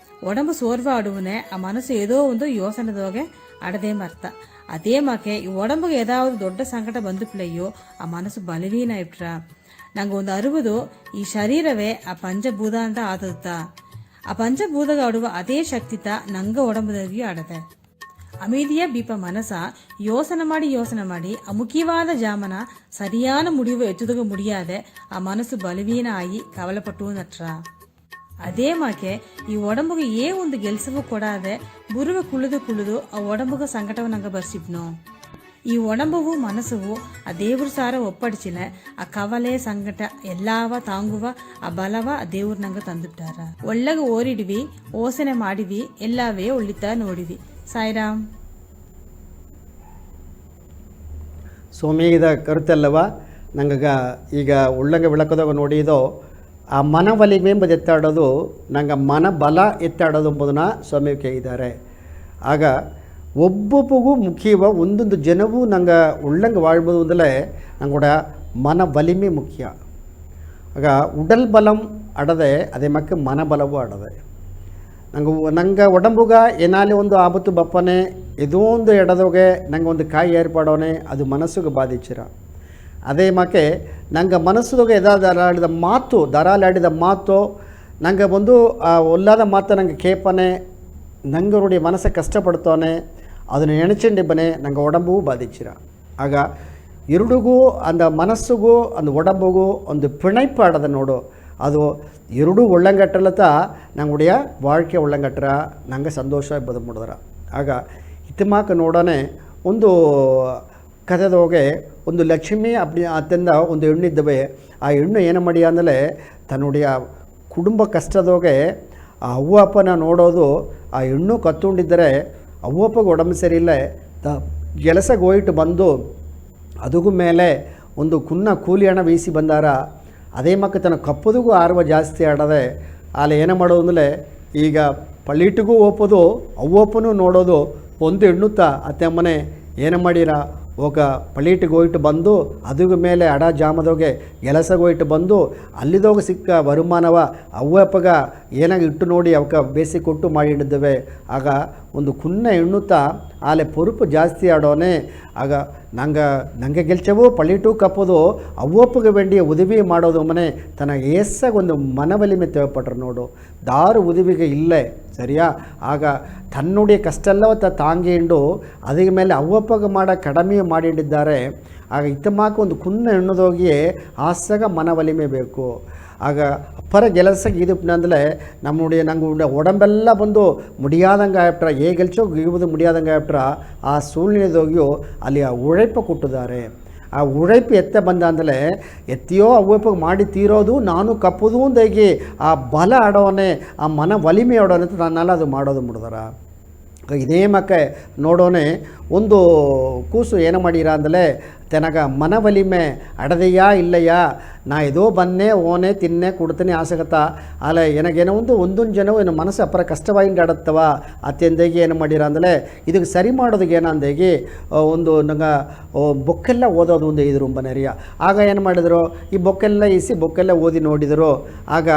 ಒಡಂಬು ಸೋರ್ವಾಡುವನೆ ಮನಸ್ಸು ಏದೋ ಒಂದು ಯೋಸನದೋಗೆ ಅಡದೇ ಮರ್ತ ಅದೇ ಮಾಕೆ ಈ ಒಡಂಬಿಗೆ ಏದಾவது ದೊಡ್ಡ ಸಂಕಟ ಬಂದು ಪ್ಲೇಯೋ ಮನಸ್ಸು ಬಲವೀನ ಇಟ್ರ ನಂಗೆ ಒಂದು ಅರುವುದು ಈ ಶರೀರವೇ ಪಂಚಭೂತ ಅಂತ ಆದತ್ತ ಪಂಚಭೂತಗ ಆಡುವ ಅದೇ ಶಕ್ತಿತ ನಂಗ ಒಡಂಬದಾಗಿ ಆಡದೆ அமைதியா பீப்ப மனசா யோசனை ಮಾಡಿ முக்கியவாத ஜாமன சரியான முடிவு எத்துதுக முடியாத மனசு பலவீன ஆகி கவலைப்பட்டு நட்றா ಅದೇ ಮಾಕೆ ಈ ಒಡಂಬುಗೆ ಒಂದು ಗೆಲ್ಸವೂ ಕೊಡಾದೆ ಬುರುವೆ ಕುಳಿದು ಒಡಂಬುಗ ಸಂಕಟವ ನಂಗೆ ಬರ್ಸಿಪ್ನು ಈ ಒಡಂಬುವು ಮನಸ್ಸುವು ದೇವ್ರ ಸಾರ ಒಪ್ಪಡಿಸಿಲ್ಲ ಕವಲೆ ಸಂಕಟ ಎಲ್ಲಾವ ತಾಂಗುವ ಬಲವ ದೇವ್ರ ನಂಗೆ ತಂದುಬಿಟ್ಟಾರ ಒಳ್ಳೆಗೆ ಓರಿಡ್ವಿ ಓಸನೆ ಮಾಡಿವಿ ಎಲ್ಲವೇ ಒಳ್ಳಿತ ನೋಡಿವಿ ಸಾಯಿರಾಮ್. ಸ್ವಾಮಿ ಇದ ಕರುತ್ತಲ್ಲವ ನಂಗೆ ಈಗ ಉಳ್ಳಂಗೆ ಬೆಳಕದಾಗ ನೋಡಿದೋ ಆ ಮನ ಒಲಿಮೆ ಎಂಬುದು ಎತ್ತಾಡೋದು ನಂಗೆ ಮನ ಬಲ ಎತ್ತಾಡೋದು ಎಂಬುದನ್ನು ಸ್ವಾಮಿ ಕೇಳಿದ್ದಾರೆ. ಆಗ ಒಬ್ಬೊಬ್ಬಗೂ ಮುಖ್ಯವ ಒಂದೊಂದು ಜನವೂ ನಂಗೆ ಉಳ್ಳಂಗೆ வாழ்ಬೋದು ಅಂದರೆ ನಂಗೂட ಮನ ಒಲಿಮೆ ಮುಖ್ಯ. ಆಗ ಉಡಲ್ ಬಲಂ ಅಡದೆ ಅದೇ ಮಕ್ಕ ಮನ ಬಲವೂ ಅಡದೆ ನಂಗೆ ಒಡಂಬುಗ ಏನಾಲಿ ಒಂದು ಆಪತ್ತು ಬಪ್ಪನೆ ಇದೋ ಒಂದು ಎಡದೋಗೆ ನಂಗೆ ಒಂದು ಕಾಯಿ ಏರ್ಪಾಡೋನೆ ಅದು ಮನಸ್ಸಿಗೆ ಬಾಧಿಸಿರ ಅದೇ ಮಾಕೆ ನಂಗೆ ಮನಸ್ಸಿಗೆ ಎದಾಡಿದ ಮಾತು ದಾರಾಲಾಡಿದ ಮಾತು ನಂಗೆ ಒಂದು ಒಲ್ಲಾದ ಮಾತು ನಂಗೆ ಕೇಪನೆ ನಂಗೆ ನೋಡಿ ಮನಸ್ಸು ಕಷ್ಟಪಡ್ತವನೆ ಅದನ್ನು ಎಣಚಂಡಿಬ್ಬನೆ ನಂಗೆ ಒಡಂಬು ಬಾಧಿಸಿರ ಆಗ ಎರಡಿಗೂ ಅಂದ ಮನಸ್ಸಿಗೂ ಒಂದು ಒಡಂಬುಗೂ ಒಂದು ಪಿಣೈப்பு ಆಡದ ನೋಡು ಅದು ಎರಡೂ ಒಳ್ಳಂಗಟ್ಟಲತ್ತ ನಂಗೆ ಉಡಿಯ வாழ்க்கை ಒಳ್ಳಂಗಟ್ರ ನಂಗೆ ಸಂತೋಷ ಬದು ಮಾಡಿದ್ರ ಆಗ ಇತಿಮಾಕ ನೋಡೋನೆ ಒಂದು ಕಥೆದೋಗೆ ಒಂದು ಲಕ್ಷ್ಮಿ ಅಪ್ಪಿ ಅತ್ಯಂದ ಒಂದು ಹೆಣ್ಣಿದ್ದವೆ ಆ ಹೆಣ್ಣು ಏನು ಮಾಡಿ ಅಂದರೆ ತನ್ನುடைய ಕುಟುಂಬ ಕಷ್ಟದೋಗೆ ಆ ಅವ್ವ ಅಪ್ಪನ ನೋಡೋದು ಆ ಹೆಣ್ಣು ಕತ್ತುಕೊಂಡಿದ್ದರೆ ಅವ್ವಪ್ಪಗೆ ಒಡಂಬು ಸರಿಯಿಲ್ಲ ಕೆಲಸಕ್ಕೆ ಹೋಯಿಟ್ಟು ಬಂದು ಅದಕ್ಕೂ ಮೇಲೆ ಒಂದು ಕುನ್ನ ಕೂಲಿ ಹಣ ವೀಸಿ ಬಂದಾರ ಅದೇ ಮಕ್ಕ ತನ್ನ ಕಪ್ಪದಿಗೂ ಆರ್ವ ಜಾಸ್ತಿ ಆಡದೆ ಅಲ್ಲಿ ಏನು ಮಾಡೋದು ಅಂದರೆ ಈಗ ಪಳ್ಳೀಟಿಗೂ ಓಪೋದು ಅವ್ವಪ್ಪನೂ ನೋಡೋದು ಒಂದು ಹೆಣ್ಣುತ್ತ ಅತ್ತೆ ಅಮ್ಮನೆ ಏನು ಮಾಡಿರ ಹೋಗ ಪಳ್ಳೀಟಿಗೆ ಹೋಯ್ತು ಬಂದು ಅದಕ್ಕೆ ಮೇಲೆ ಅಡ ಜಾಮದೋಗೆ ಕೆಲಸಕ್ಕೆ ಹೋಯ್ತು ಬಂದು ಅಲ್ಲಿದೋಗ ಸಿಕ್ಕ ವರುಮಾನವ ಅವ್ವಪ್ಪಗ ಏನಾಗ ಇಟ್ಟು ನೋಡಿ ಅವಕ್ಕೆ ಬೇಸಿ ಕೊಟ್ಟು ಮಾಡಿಟ್ಟಿದ್ದೇವೆ ಆಗ ಒಂದು ಕುನ್ನ ಹೆಣ್ಣುತ್ತಾ ಆಲೆ ಪೊರುಪು ಜಾಸ್ತಿ ಆಡೋನೆ ಆಗ ನಂಗೆ ಗೆಲ್ಚವು ಪಳ್ಳೀಟು ಕಪ್ಪೋದು ಅವ್ವಪ್ಪಗೆ ವೆಂಡಿ ಉದವಿ ಮಾಡೋದು ಮನೆ ತನಗೆ ಏಸಾಗ ಒಂದು ಮನವಲಿಮೆ ತೇವಪಟ್ರು ನೋಡು ದಾರು ಉದವಿಗೆ ಇಲ್ಲೇ ಸರಿಯಾ ಆಗ ತನ್ನುடைய ಕಷ್ಟೆಲ್ಲವ ತಾಂಗಿಂಡು ಅದರ ಮೇಲೆ ಅವ್ವಪ್ಪಗೆ ಮಾಡೋ ಕಡಿಮೆ ಮಾಡಿಟ್ಟಿದ್ದಾರೆ ಆಗ ಇತ್ತಮಾಕ ಒಂದು ಕುನ್ನ ಹೆಣ್ಣದೋಗಿಯೇ ಆಸಾಗ ಮನವಲಿಮೆ ಬೇಕು ಆಗ ಅಪ್ಪರ ಗೆಲಸಕ್ಕೆ ಇದಪ್ಪನಂದರೆ நம்முடைய ನಂಗೆ உடம்பೆಲ್ಲ ಬಂದು முடியாதங்க ஆயிப்ட்ற ಗೆಲ್ಚೋ ಇರುವುದು முடியாதங்க ஆயிப்ட்ற ಆ ಸೂಳ್ಯದೋಗಿಯೋ ಅಲ್ಲಿ ಆ ಉழைಪ ಕೊಟ್ಟಿದ್ದಾರೆ ಆ ಉழைப்பு ಎತ್ತ ಬಂದ ಅಂದರೆ ಎತ್ತಿಯೋ ಅವ್ವಪ್ಪಗೆ ಮಾಡಿ ತೀರೋದು ನಾನು ಕಪ್ಪುದು ಅಂದಾಗಿ ಆ ಬಲ ಆಡೋನೆ ಆ ಮನ ಒಲಿಮೆ ಆಡೋನೆ ಅಂತ ನನ್ನೆಲ್ಲ ಅದು ಮಾಡೋದು ಮುಡ್ದಾರ ಇದೇ ಮಕ್ಕೆ ನೋಡೋನೆ ಒಂದು ಕೂಸು ಏನು ಮಾಡಿರ ಅಂದರೆ ತನಗ ಮನವಲಿಮೆ ಅಡದೆಯಾ ಇಲ್ಲಯ್ಯಾ ನಾ ಏದೋ ಬನ್ನೆ ಓನೆ ತಿನ್ನೆ ಕೊಡ್ತೀನಿ ಆಸಗತ್ತ ಅಲ್ಲ ಏನಾಗೇನೋ ಒಂದೊಂದು ಜನವು ಏನು ಮನಸ್ಸು ಅಪ್ಪರ ಕಷ್ಟವಾಗಿ ಆಡತ್ತವ ಅತ್ಯಂದಾಗಿ ಏನು ಮಾಡಿರ ಅಂದರೆ ಇದಕ್ಕೆ ಸರಿ ಮಾಡೋದಕ್ಕೆ ಏನಂದಾಗಿ ಒಂದು ನಂಗೆ ಬೊಕ್ಕೆಲ್ಲ ಓದೋದು ಒಂದು ಇದ್ರು ಬನರಿಯ ಆಗ ಏನು ಮಾಡಿದರು ಈ ಬೊಕ್ಕೆಲ್ಲ ಇಸಿ ಬೊಕ್ಕೆಲ್ಲ ಓದಿ ನೋಡಿದರು ಆಗ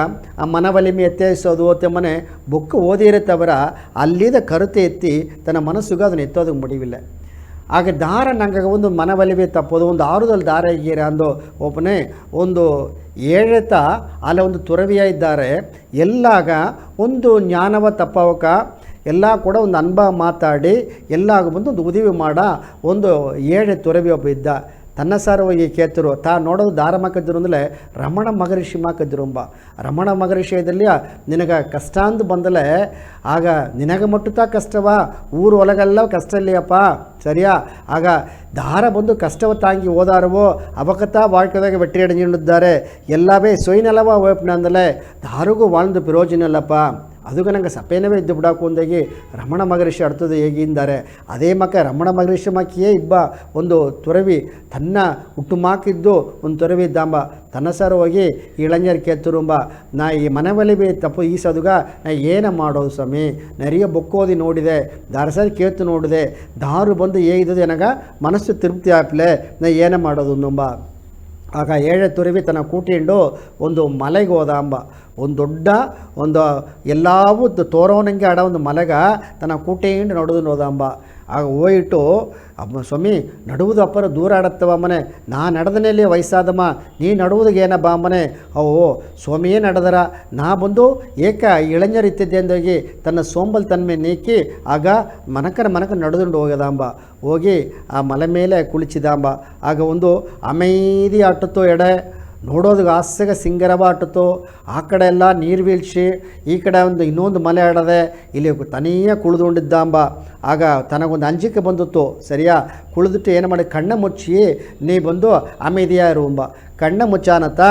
ಆ ಮನವಲಿಮೆ ಎತ್ತೇಸೋದು ತೆಮ್ಮನೆ ಬೊಕ್ಕು ಓದಿರುತ್ತವರ ಅಲ್ಲಿದ ಕರುತೆ ಎತ್ತಿ ತನ್ನ ಮನಸ್ಸಿಗೆ ಅದನ್ನು ಎತ್ತೋದಕ್ಕೆ ಮುಡಿವಿಲ್ಲ ಆಗ ದಾರ ನಂಗೆ ಒಂದು ಮನವಲಿವೆ ತಪ್ಪೋದು ಒಂದು ಆರುದಲ್ಲಿ ದಾರ ಹೀರ ಅಂದು ಒಬ್ಬನೇ ಒಂದು ಏಳೆತ ಅಲ್ಲ ಒಂದು ತುರವಿಯ ಇದ್ದಾರೆ ಎಲ್ಲಾಗ ಒಂದು ಜ್ಞಾನವ ತಪ್ಪವಕ ಎಲ್ಲ ಕೂಡ ಒಂದು ಅನುಭವ ಮಾತಾಡಿ ಎಲ್ಲಾಗ ಬಂದು ಒಂದು ಉದವಿ ಮಾಡ ಒಂದು ಏಳೆ ತುರವಿ ಒಬ್ಬ ಇದ್ದ ತನ್ನ ಸಾರವಾಗಿ ಕೇತರು ತಾ ನೋಡೋದು ದಾರ ಮಾಕಿದ್ರು ಅಂದರೆ ರಮಣ ಮಹರ್ಷಿ ಮಾಕಿದ್ರುಂಬ ರಮಣ ಮಹರ್ಷಿಯಲ್ಲಿ ನಿನಗೆ ಕಷ್ಟ ಅಂದು ಬಂದಲೆ ಆಗ ನಿನಗೆ ಮಟ್ಟುತ್ತಾ ಕಷ್ಟವ ಊರು ಒಳಗೆಲ್ಲ ಕಷ್ಟ ಇಲ್ಲಪ್ಪ ಸರಿಯಾ ಆಗ ದಾರ ಬಂದು ಕಷ್ಟವ ತಾಂಗಿ ಓದಾರವೋ ಅವಕತ್ತಾ வாழ்க்கைದಾಗ வெற்றி அடைஞ்சிದ್ದಾರೆ ಎಲ್ಲವೇ ಸೊಯ್ನಲ್ಲವ ಓಪನ ಅಂದಲೆ ದಾರಿಗೂ வாழ்ந்து ಪ್ರಯೋಜನ ಇಲ್ಲಪ್ಪ ಅದಕ್ಕೆ ನಂಗೆ ಸಪೇನವೇ ಇದ್ದು ಬಿಡಾಕು ಒಂದಾಗಿ ರಮಣ ಮಹರ್ಷಿ ಅಡ್ತದೆ ಹೇಗಿದ್ದಾರೆ ಅದೇ ಮಕ್ಕ ರಮಣ ಮಹರ್ಷಿ ಮಕ್ಕಿಯೇ ಇಬ್ಬ ಒಂದು ತುರವಿ ತನ್ನ ಹುಟ್ಟುಮಾಕಿದ್ದು ಒಂದು ತುರವಿ ಇದ್ದಾಂಬ ತನ್ನ ಸರ್ ಹೋಗಿ ಇಳಂಜರ್ ಕೇತುರುಂಬ ನಾ ಈ ಮನೆ ಬಿ ತಪ್ಪು ಈಸದುಗ ನಾ ಏನ ಮಾಡೋದು ಸ್ವಾಮಿ ನೆರೆಯ ಬೊಕ್ಕೋದಿ ನೋಡಿದೆ ದಾರಸರಿ ಕೇತು ನೋಡಿದೆ ದಾರು ಬಂದು ಹೇಗಿದ್ದು ನನಗ ಮನಸ್ಸು ತೃಪ್ತಿ ಆಪ್ಲೆ ನಾ ಏನ ಮಾಡೋದು ನಂಬ ಆಗ ಏಳೆ ತುರುವಿ ತನ್ನ ಕೂಟಿಂಡು ಒಂದು ಮಲೆಗೆ ಹೋದ ಅಂಬ ಒಂದು ದೊಡ್ಡ ಒಂದು ಎಲ್ಲವೂ ತೋರೋನಂಗೆ ಆಡ ಒಂದು ಮಲೆಗ ತನ್ನ ಕೂಟಿಂಡು ನಡುದು ನೋದ ಅಂಬ ಆಗ ಹೋಯಿಟ್ಟು ಅಮ್ಮ ಸ್ವಾಮಿ ನಡುವುದು ಅಪ್ಪರ ದೂರ ಆಡತ್ತವ ಅಮ್ಮನೆ ನಾ ನಡೆದನೇಲಿ ವಯಸ್ಸಾದಮ್ಮ ನೀ ನಡುವುದಿಗೆ ಏನಬ್ಬ ಅಮ್ಮನೆ ಅವು ಸ್ವಾಮಿಯೇ ನಡೆದರ ನಾ ಬಂದು ಏಕ ಇಳಂಜರಿತ್ತಿದ್ದೆ ಅಂದೋಗಿ ತನ್ನ ಸೋಂಬಲ್ ತನ್ಮೆ ನೀಕಿ ಆಗ ಮನಕ ನಡೆದುಕೊಂಡು ಹೋಗದಾಂಬ ಹೋಗಿ ಆ ಮಲೆ ಮೇಲೆ ಕುಳಿಸಿದಾಂಬ ಆಗ ಒಂದು ಅಮೈದಿ ಆಟತ್ತೋ ಎಡೆ ನೋಡೋದಕ್ಕೆ ಆಸೆಗೆ ಸಿಂಗರವ ಆಟತ್ತು ಆ ಕಡೆ ಎಲ್ಲ ನೀರು ಬೀಳ್ಸಿ ಈ ಕಡೆ ಒಂದು ಇನ್ನೊಂದು ಮಲೆ ಆಡದೆ ಇಲ್ಲಿ ತನಿಯ ಕುಳಿದುಕೊಂಡಿದ್ದಾಂಬ ಆಗ ತನಗೊಂದು ಅಂಜಿಕೆ ಬಂದಿತ್ತು ಸರಿಯಾ ಕುಳಿದಿಟ್ಟು ಏನು ಮಾಡಿ ಕಣ್ಣ ಮುಚ್ಚಿ ನೀ ಬಂದು ಅಮೇದಿಯ ರೂಂಬ ಕಣ್ಣ ಮುಚ್ಚಾನತ್ತ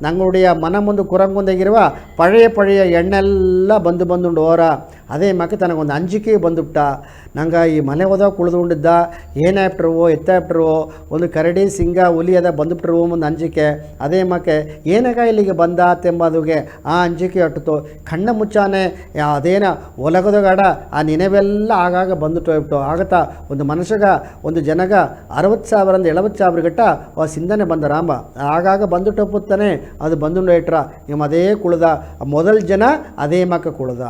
ನಂಗುடைய ಮನ ಮುಂದೆ ಕುರಂಗೊಂದಾಗಿರುವ ಪಳೆಯ ಎಣ್ಣೆಲ್ಲ ಬಂದುಂಡು ಹೋರ ಅದೇ ಮಕ್ಕ ತನಗೊಂದು ಅಂಜಿಕೆ ಬಂದುಬಿಟ್ಟ ನಂಗೆ ಈ ಮನೆ ಹೋದ ಕುಳಿದುಕೊಂಡಿದ್ದ ಏನಾಯ್ಬಿಟ್ರವೋ ಎತ್ತಾಯ್ಬಿಟ್ರವೋ ಒಂದು ಕರಡಿ ಸಿಂಗ ಹುಲಿ ಅದ ಬಂದುಬಿಟ್ರವೋ ಒಂದು ಅಂಜಿಕೆ ಅದೇ ಮಕ್ಕೆ ಏನಾಗ ಇಲ್ಲಿಗೆ ಬಂದ ತೆಂಬುದುಗೆ ಆ ಅಂಜಿಕೆ ಹಟ್ಟಿತು ಕಣ್ಣ ಮುಚ್ಚಾನೆ ಅದೇನ ಒಲಗದಗಾಡ ಆ ನೆನವೆಲ್ಲ ಆಗಾಗ ಬಂದುಟ್ಟು ಹೋಗ್ಬಿಟ್ಟು ಆಗತ್ತಾ ಒಂದು ಮನುಷ್ಯಗ ಒಂದು ಜನಗ 60,000 70,000 ಗಟ್ಟ ಆ ಸಿಂಧನೆ ಬಂದ ರಾಮ ಆಗಾಗ ಬಂದುಟ್ಟು ಹೋಗ್ತಾನೆ ಅದು ಬಂದುಂಡು ಇಟ್ರ ನಿಮ್ಮ ಅದೇ ಕುಳ್ದ ಮೊದಲ ಜನ ಅದೇ ಮಕ್ಕ ಕುಳ್ದ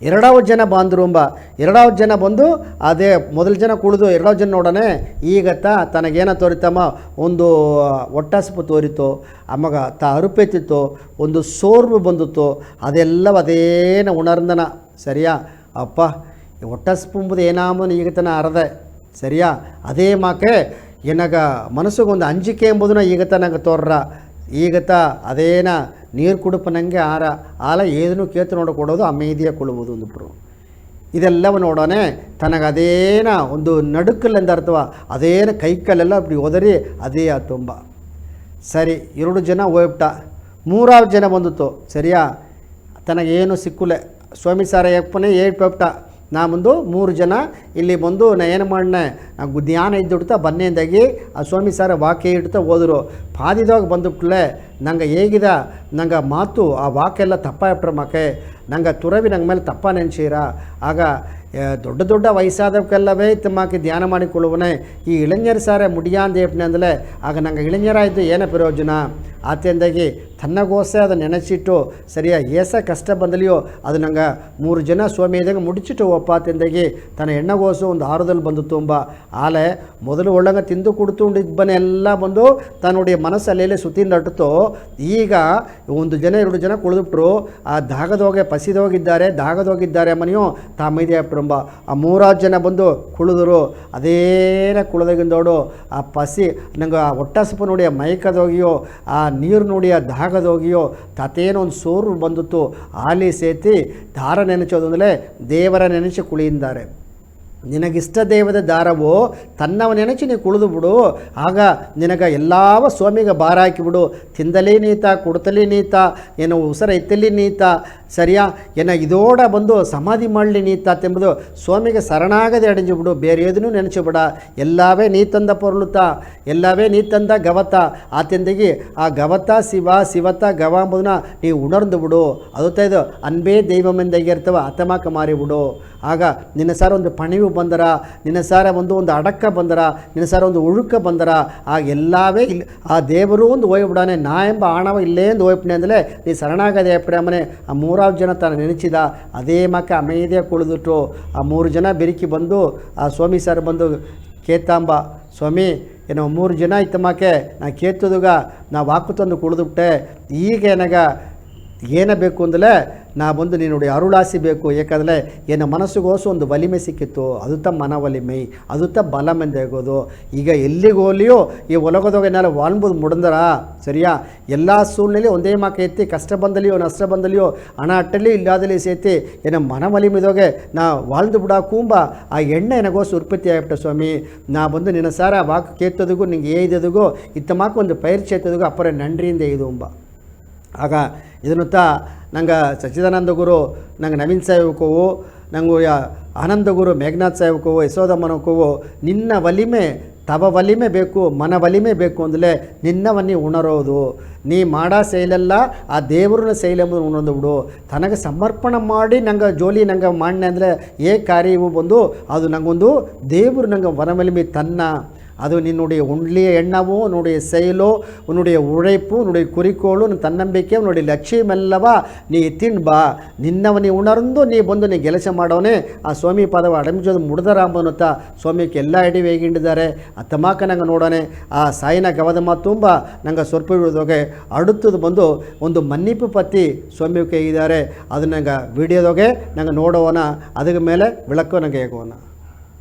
ಎರಡಾவது ಜನ ಬಂದ್ರುಂಬ ಎರಡಾவது ಜನ ಬಂದು ಅದೇ ಮೊದಲ ಜನ ಕುಳಿದು ಎರಡಾவது ಜನ ನೋಡನೆ ಈಗತ್ತ ತನಗೇನ ತೋರಿತಮ್ಮ ಒಂದು ಒಟ್ಟಾಸಪು ತೋರಿತು ಅಮ್ಮಗ ಅರುಪೆತ್ತಿತ್ತು ಒಂದು ಸೋರ್ವು ಬಂದಿತ್ತು ಅದೆಲ್ಲ ಅದೇನ ಉಣರ್ದನ ಸರಿಯಾ ಅಪ್ಪ ಒಟ್ಟಾಸಪುಂಬುದು ಏನಾಮನು ಈಗ ತನ ಅರದೆ ಸರಿಯಾ ಅದೇ ಮಾಕೆ ಏನಾಗ ಮನಸ್ಸಿಗೊಂದು ಅಂಜಿಕೆ ಎಂಬುದನ್ನ ಈಗ ತನಗೆ ತೋರ್ರ ಈಗತ್ತ ಅದೇನ ನೀರು ಕುಡುಪನಂಗೆ ಆಲ ಏದನ್ನು ಕೇತು ನೋಡ ಕೊಡೋದು ಅಮೇದಿಯ ಕೊಡುವುದು ಒಂದಿಬ್ರು ಇದೆಲ್ಲವ ನೋಡೋಣ ತನಗದೇನ ಒಂದು ನಡುಕಲ್ಲಿಂದ ಅರ್ಥವ ಅದೇನ ಕೈಕಲ್ಲೆಲ್ಲ ಅಪ್ಪಡಿ ಒದರಿ ಅದೇ ತುಂಬ ಸರಿ 2 ಜನ ಹೋಗ್ಬಿಟ್ಟ 3வது ಜನ ಬಂದಿತ್ತು ಸರಿಯಾ ತನಗೇನು ಸಿಕ್ಕುಲೆ ಸ್ವಾಮಿ ಸಾರ ಯಪ್ಪನೇ ಹೇಳ್ಬಿಟ್ಟ ನಾ ಮುಂದು 3 ಜನ ಇಲ್ಲಿ ಬಂದು ನಾ ಏನು ಮಾಡನೆ ಧ್ಯಾನ ಇದ್ದುಡ್ತಾ ಬನ್ನೆಂದಾಗಿ ಆ ಸ್ವಾಮಿ ಸಾರ ವಾಕ್ಯ ಇಡ್ತಾ ಹೋದರು ಪಾದಿದಾಗ ಬಂದುಬಿಟ್ಲೆ ನಂಗೆ ಹೇಗಿದ ನಂಗೆ ಮಾತು ಆ ವಾಕೆಲ್ಲ ತಪ್ಪಾಯ್ಬಿಟ್ರ ಮಕ್ಕೆ ನಂಗೆ ತುರವಿ ನಂಗೆ ಮೇಲೆ ತಪ್ಪ ನೆನ್ಸೀರ ಆಗ ದೊಡ್ಡ ವಯಸ್ಸಾದವಕ್ಕೆಲ್ಲವೇ ತಮ್ಮಕ್ಕೆ ಧ್ಯಾನ ಮಾಡಿಕೊಳ್ಳುವನೇ ಈ ಇಳಂಜರು ಸಾರೆ ಮುಡಿಯಾಂದೇಪ್ನೆ ಅಂದಲೇ ಆಗ ನಂಗೆ ಇಳಂಜರಾಯಿತು ಏನ ಪ್ರಯೋಜನ ಆತೆಂದಾಗಿ ತನ್ನಗೋಸೆ ಅದು ನೆನೆಸಿಟ್ಟು ಸರಿಯಾ ಏಸ ಕಷ್ಟ ಬಂದಲಿಯೋ ಅದು ನಂಗೆ 3 ಜನ ಸ್ವಾಮಿ ಇದ್ದಾಗ ಮುಡಿಚಿಟ್ಟು ಒಪ್ಪಾತೆಂದಾಗಿ ತನ್ನ ಹೆಣ್ಣಗೋಸು ಒಂದು ಆರುದಲ್ಲಿ ಬಂದು ತುಂಬ ಆಲೆ ಮೊದಲು ಒಳ್ಳಂಗೆ ತಿಂದು ಕುಡ್ತುಂಡಿಬ್ಬನೇ ಎಲ್ಲ ಬಂದು ತನ್ನುடைய ಮನಸ್ಸಲ್ಲೆಲ್ಲೇ ಸುತ್ತಿಂದಟ್ಟುತ್ತೋ ಈಗ 1 ಜನ 2 ಜನ ಕುಳಿದುಬಿಟ್ರು ಆ ದಾಗದೋಗಿದ್ದಾರೆ ಮನೆಯೋ ತಾಮೈದೆ ಅಪ್ರಂಬ ಆ 3வது ಜನ ಬಂದು ಕುಳಿದರು ಅದೇನ ಕುಳಿದಾಗಿಂದೋಡು ಆ ಪಸಿ ನಂಗೆ ಆ ಒಟ್ಟಾಸಪ್ಪು ನೋಡಿ ಆ ಮೈಕದೋಗಿಯೋ ಆ ನೀರು ನೋಡಿ ಆ ದಾಗದೋಗಿಯೋ ತತೇನೋ ಒಂದು ಸೋರು ಬಂದಿತ್ತು ಆಲಿ ಸೇತಿ ದಾರ ನೆನೆಸೋದು ಅಂದರೆ ದೇವರ ನೆನೆಸಿ ಕುಳಿಯಿಂದಾರೆ ನಿನಗಿಷ್ಟ ದೇವದ ದಾರವು ತನ್ನವ ನೆನೆಸಿ ನೀ ಕುಳಿದು ಬಿಡು ಆಗ ನಿನಗೆ ಎಲ್ಲವ ಸ್ವಾಮಿಗೆ ಭಾರ ಹಾಕಿಬಿಡು ತಿಂದಲೇ ನೀತ ಕುಡ್ತಲೇ ನೀತ ಏನೋ ಉಸರ ಎತ್ತಲಿ ನೀತ ಸರಿಯಾ ಏನ ಇದೋಡ ಬಂದು ಸಮಾಧಿ ಮಾಡಲಿ ನೀತ ಎಂಬುದು ಸ್ವಾಮಿಗೆ ಶರಣಾಗದೆ ಅಡಿஞ்சு ಬಿಡು ಬೇರೆ ಏದನ್ನೂ ನೆನೆಸಿಬಿಡ ಎಲ್ಲವೇ ನೀ ತಂದ ಪೊರ್ಲುತ ಎಲ್ಲವೇ ನೀ ತಂದ ಗವತ ಆತೆಂದಿಗೆ ಆ ಗವತ ಶಿವತ ಗವ ಎಂಬುದನ್ನ ನೀವು ಉಣರ್ದು ಬಿಡು ಅದುತ್ತಾ ಇದು ಅನ್ಬೇ ದೈವಮೆಂದಾಗಿರ್ತವ ಅತಮಾಕ ಮಾರಿಬಿಡು ಆಗ ನಿನ್ನ ಸಾರ ಒಂದು ಪಣಿವು ಬಂದರ ನಿನ್ನ ಸಾರ ಒಂದು ಅಡಕ್ಕ ಬಂದರ ನಿನ್ನ ಸಾರ ಒಂದು ಉಳುಕ ಬಂದರ ಆ ಎಲ್ಲವೇ ಇಲ್ಲಿ ಆ ದೇವರು ಒಂದು ಹೋಗ್ಬಿಡಾನೆ ನಾ ಎಂಬ ಆಣವ ಇಲ್ಲೇ ಎಂದು ಹೋಗ್ಬಿಟ್ಟೆ ಅಂದಲೇ ನೀ ಶರಣಾಗದೆ ಪ್ರೇಮನೆ ಆ 3வது ಜನ ತಾನು ನೆನೆಸಿದ ಅದೇ ಮಕ್ಕ ಅಮೇದೇ ಕುಳಿದುಟ್ಟು ಆ 3 ಜನ ಬೆರಿಕಿ ಬಂದು ಆ ಸ್ವಾಮಿ ಸರ್ ಬಂದು ಕೇತಾಂಬ ಸ್ವಾಮಿ ಏನೋ 3 ಜನ ಇತ್ತು ಮಾಕೆ ನಾ ಕೇತುದುಗ ನಾ ವಾಕು ತಂದು ಕುಳಿದುಬಿಟ್ಟೆ ಈಗ ಏನಾಗ ಏನ ಬೇಕು ಅಂದಲೇ ನಾ ಬಂದು ನೀನುடைய ಅರುಳಾಸಿ ಬೇಕು ಏಕೆಂದರೆ ಏನ ಮನಸ್ಸಿಗೋಸು ಒಂದು ಒಲಿಮೆ ಸಿಕ್ಕಿತ್ತು ಅದು ತ ಮನ ಒಲಿಮೆ ಅದು ತ ಬಲಮೆಂದಾಗೋದು ಈಗ ಎಲ್ಲಿಗೋಲಿಯೋ ಈ ಒಲಗದೋಗ ಏನಾರ ವಾಳ್ಬೋದು ಮುಡಂದರ ಸರಿಯಾ ಎಲ್ಲ ಸೂಳ್ನಲ್ಲಿ ಒಂದೇ ಮಾಕ ಎತ್ತಿ ಕಷ್ಟ ಬಂದಲಿಯೋ ನಷ್ಟ ಬಂದಲಿಯೋ ಹಣ ಅಟ್ಟಲ್ಲಿ ಇಲ್ಲಾದಲ್ಲಿ ಸೇತಿ ಏನ ಮನ ಒಲಿಮೆದೋಗೆ ನಾ ವಾಳ್ದು ಬಿಡ ಕೂಂಬ ಆ ಎಣ್ಣೆ ನನಗೋಸು ಉತ್ಪತ್ತಿ ಆಗ್ಬಿಟ್ಟ ಸ್ವಾಮಿ ನಾ ಬಂದು ನಿನ್ನ ಸಾರ ವಾಕ್ ಕೇತೋದಿಗೂ ನಿಂಗೆ ಏದದಿಗೂ ಇತ್ತ ಮಾಕ ಒಂದು ಪೈರ್ ಚೇತದಿಗೂ ಅಪ್ಪರ ನಂಡ್ರಿಯಿಂದ ಇದು ಅಂಬ ಆಗ ಇದನ್ನುತ್ತಾ ನಂಗೆ ಸಚ್ಚಿದಾನಂದ ಗುರು ನಂಗೆ ನವೀನ್ ಸಾಹೇಬ್ಕೋವು ನಂಗೆ ಆನಂದ ಗುರು ಮೇಘನಾಥ್ ಸಾಹೇಬ್ಕೋವು ಯಶೋದಮ್ಮನಕೋವು ನಿನ್ನ ಒಲಿಮೆ ತವ ಒಲಿಮೆ ಬೇಕು ಮನ ಒಲಿಮೆ ಬೇಕು ಅಂದಲೇ ನಿನ್ನವನ್ನೇ ಉಣರೋದು ನೀ ಮಾಡೋ ಶೈಲೆಲ್ಲ ಆ ದೇವ್ರನ್ನ ಶೈಲಿ ಎಂಬುದು ಉಣೋದು ಬಿಡು ತನಗೆ ಸಮರ್ಪಣೆ ಮಾಡಿ ನಂಗೆ ಜೋಲಿ ನಂಗೆ ಮಾಡನೆ ಅಂದರೆ ಕಾರ್ಯವು ಬಂದು ಅದು ನಂಗೊಂದು ದೇವರು ನಂಗೆ ವನಮಲಿಮೆ ತನ್ನ ಅದು ನಿನ್ನುடைய ಉಂಡ್ಲಿಯ ಎಣ್ಣವು ಉನ್ನುடைய செயலோ உன்னுடைய உழைப்பு உன்னுடைய குறிக்கோಳು ನಿನ್ನ ತನ್ನಂಬಿಕೆ ಉನ್ನುடைய ಲಕ್ಷ್ಯಮೆಲ್ಲವ ನೀ ತಿನ್ಬಾ ನಿನ್ನವನಿ ಉಣರ್ದು ನೀ ಬಂದು ನೀ ಕೆಲಸ ಮಾಡೋನೆ ಆ ಸ್ವಾಮಿ ಪದವ ಅಡಮಿಜೋದು ಮುಡ್ದರಾಂಬನುತ್ತ ಸ್ವಾಮಿಗೆ ಎಲ್ಲ ಅಡಿ ವೇಗಿಂಡಿದ್ದಾರೆ ಅತ್ತಮಾಕ ನಂಗೆ ನೋಡೋಣ ಆ ಸಾಯಿನ ಗವದಮ್ಮ ತುಂಬ ನಂಗೆ ಸ್ವಲ್ಪ ಹಿಡಿದೋಗೆ ಅಡುತ್ತದು ಬಂದು ಒಂದು ಮನ್ನಿಪು ಪತ್ತಿ ಸ್ವಾಮಿ ಕೈಗಿದ್ದಾರೆ ಅದು ನಂಗೆ ವಿಡಿಯೋದೋಗೆ ನಂಗೆ ನೋಡೋಣ ಅದರ ಮೇಲೆ ಬೆಳಕು ನಂಗೆ ಹೇಗೋಣ.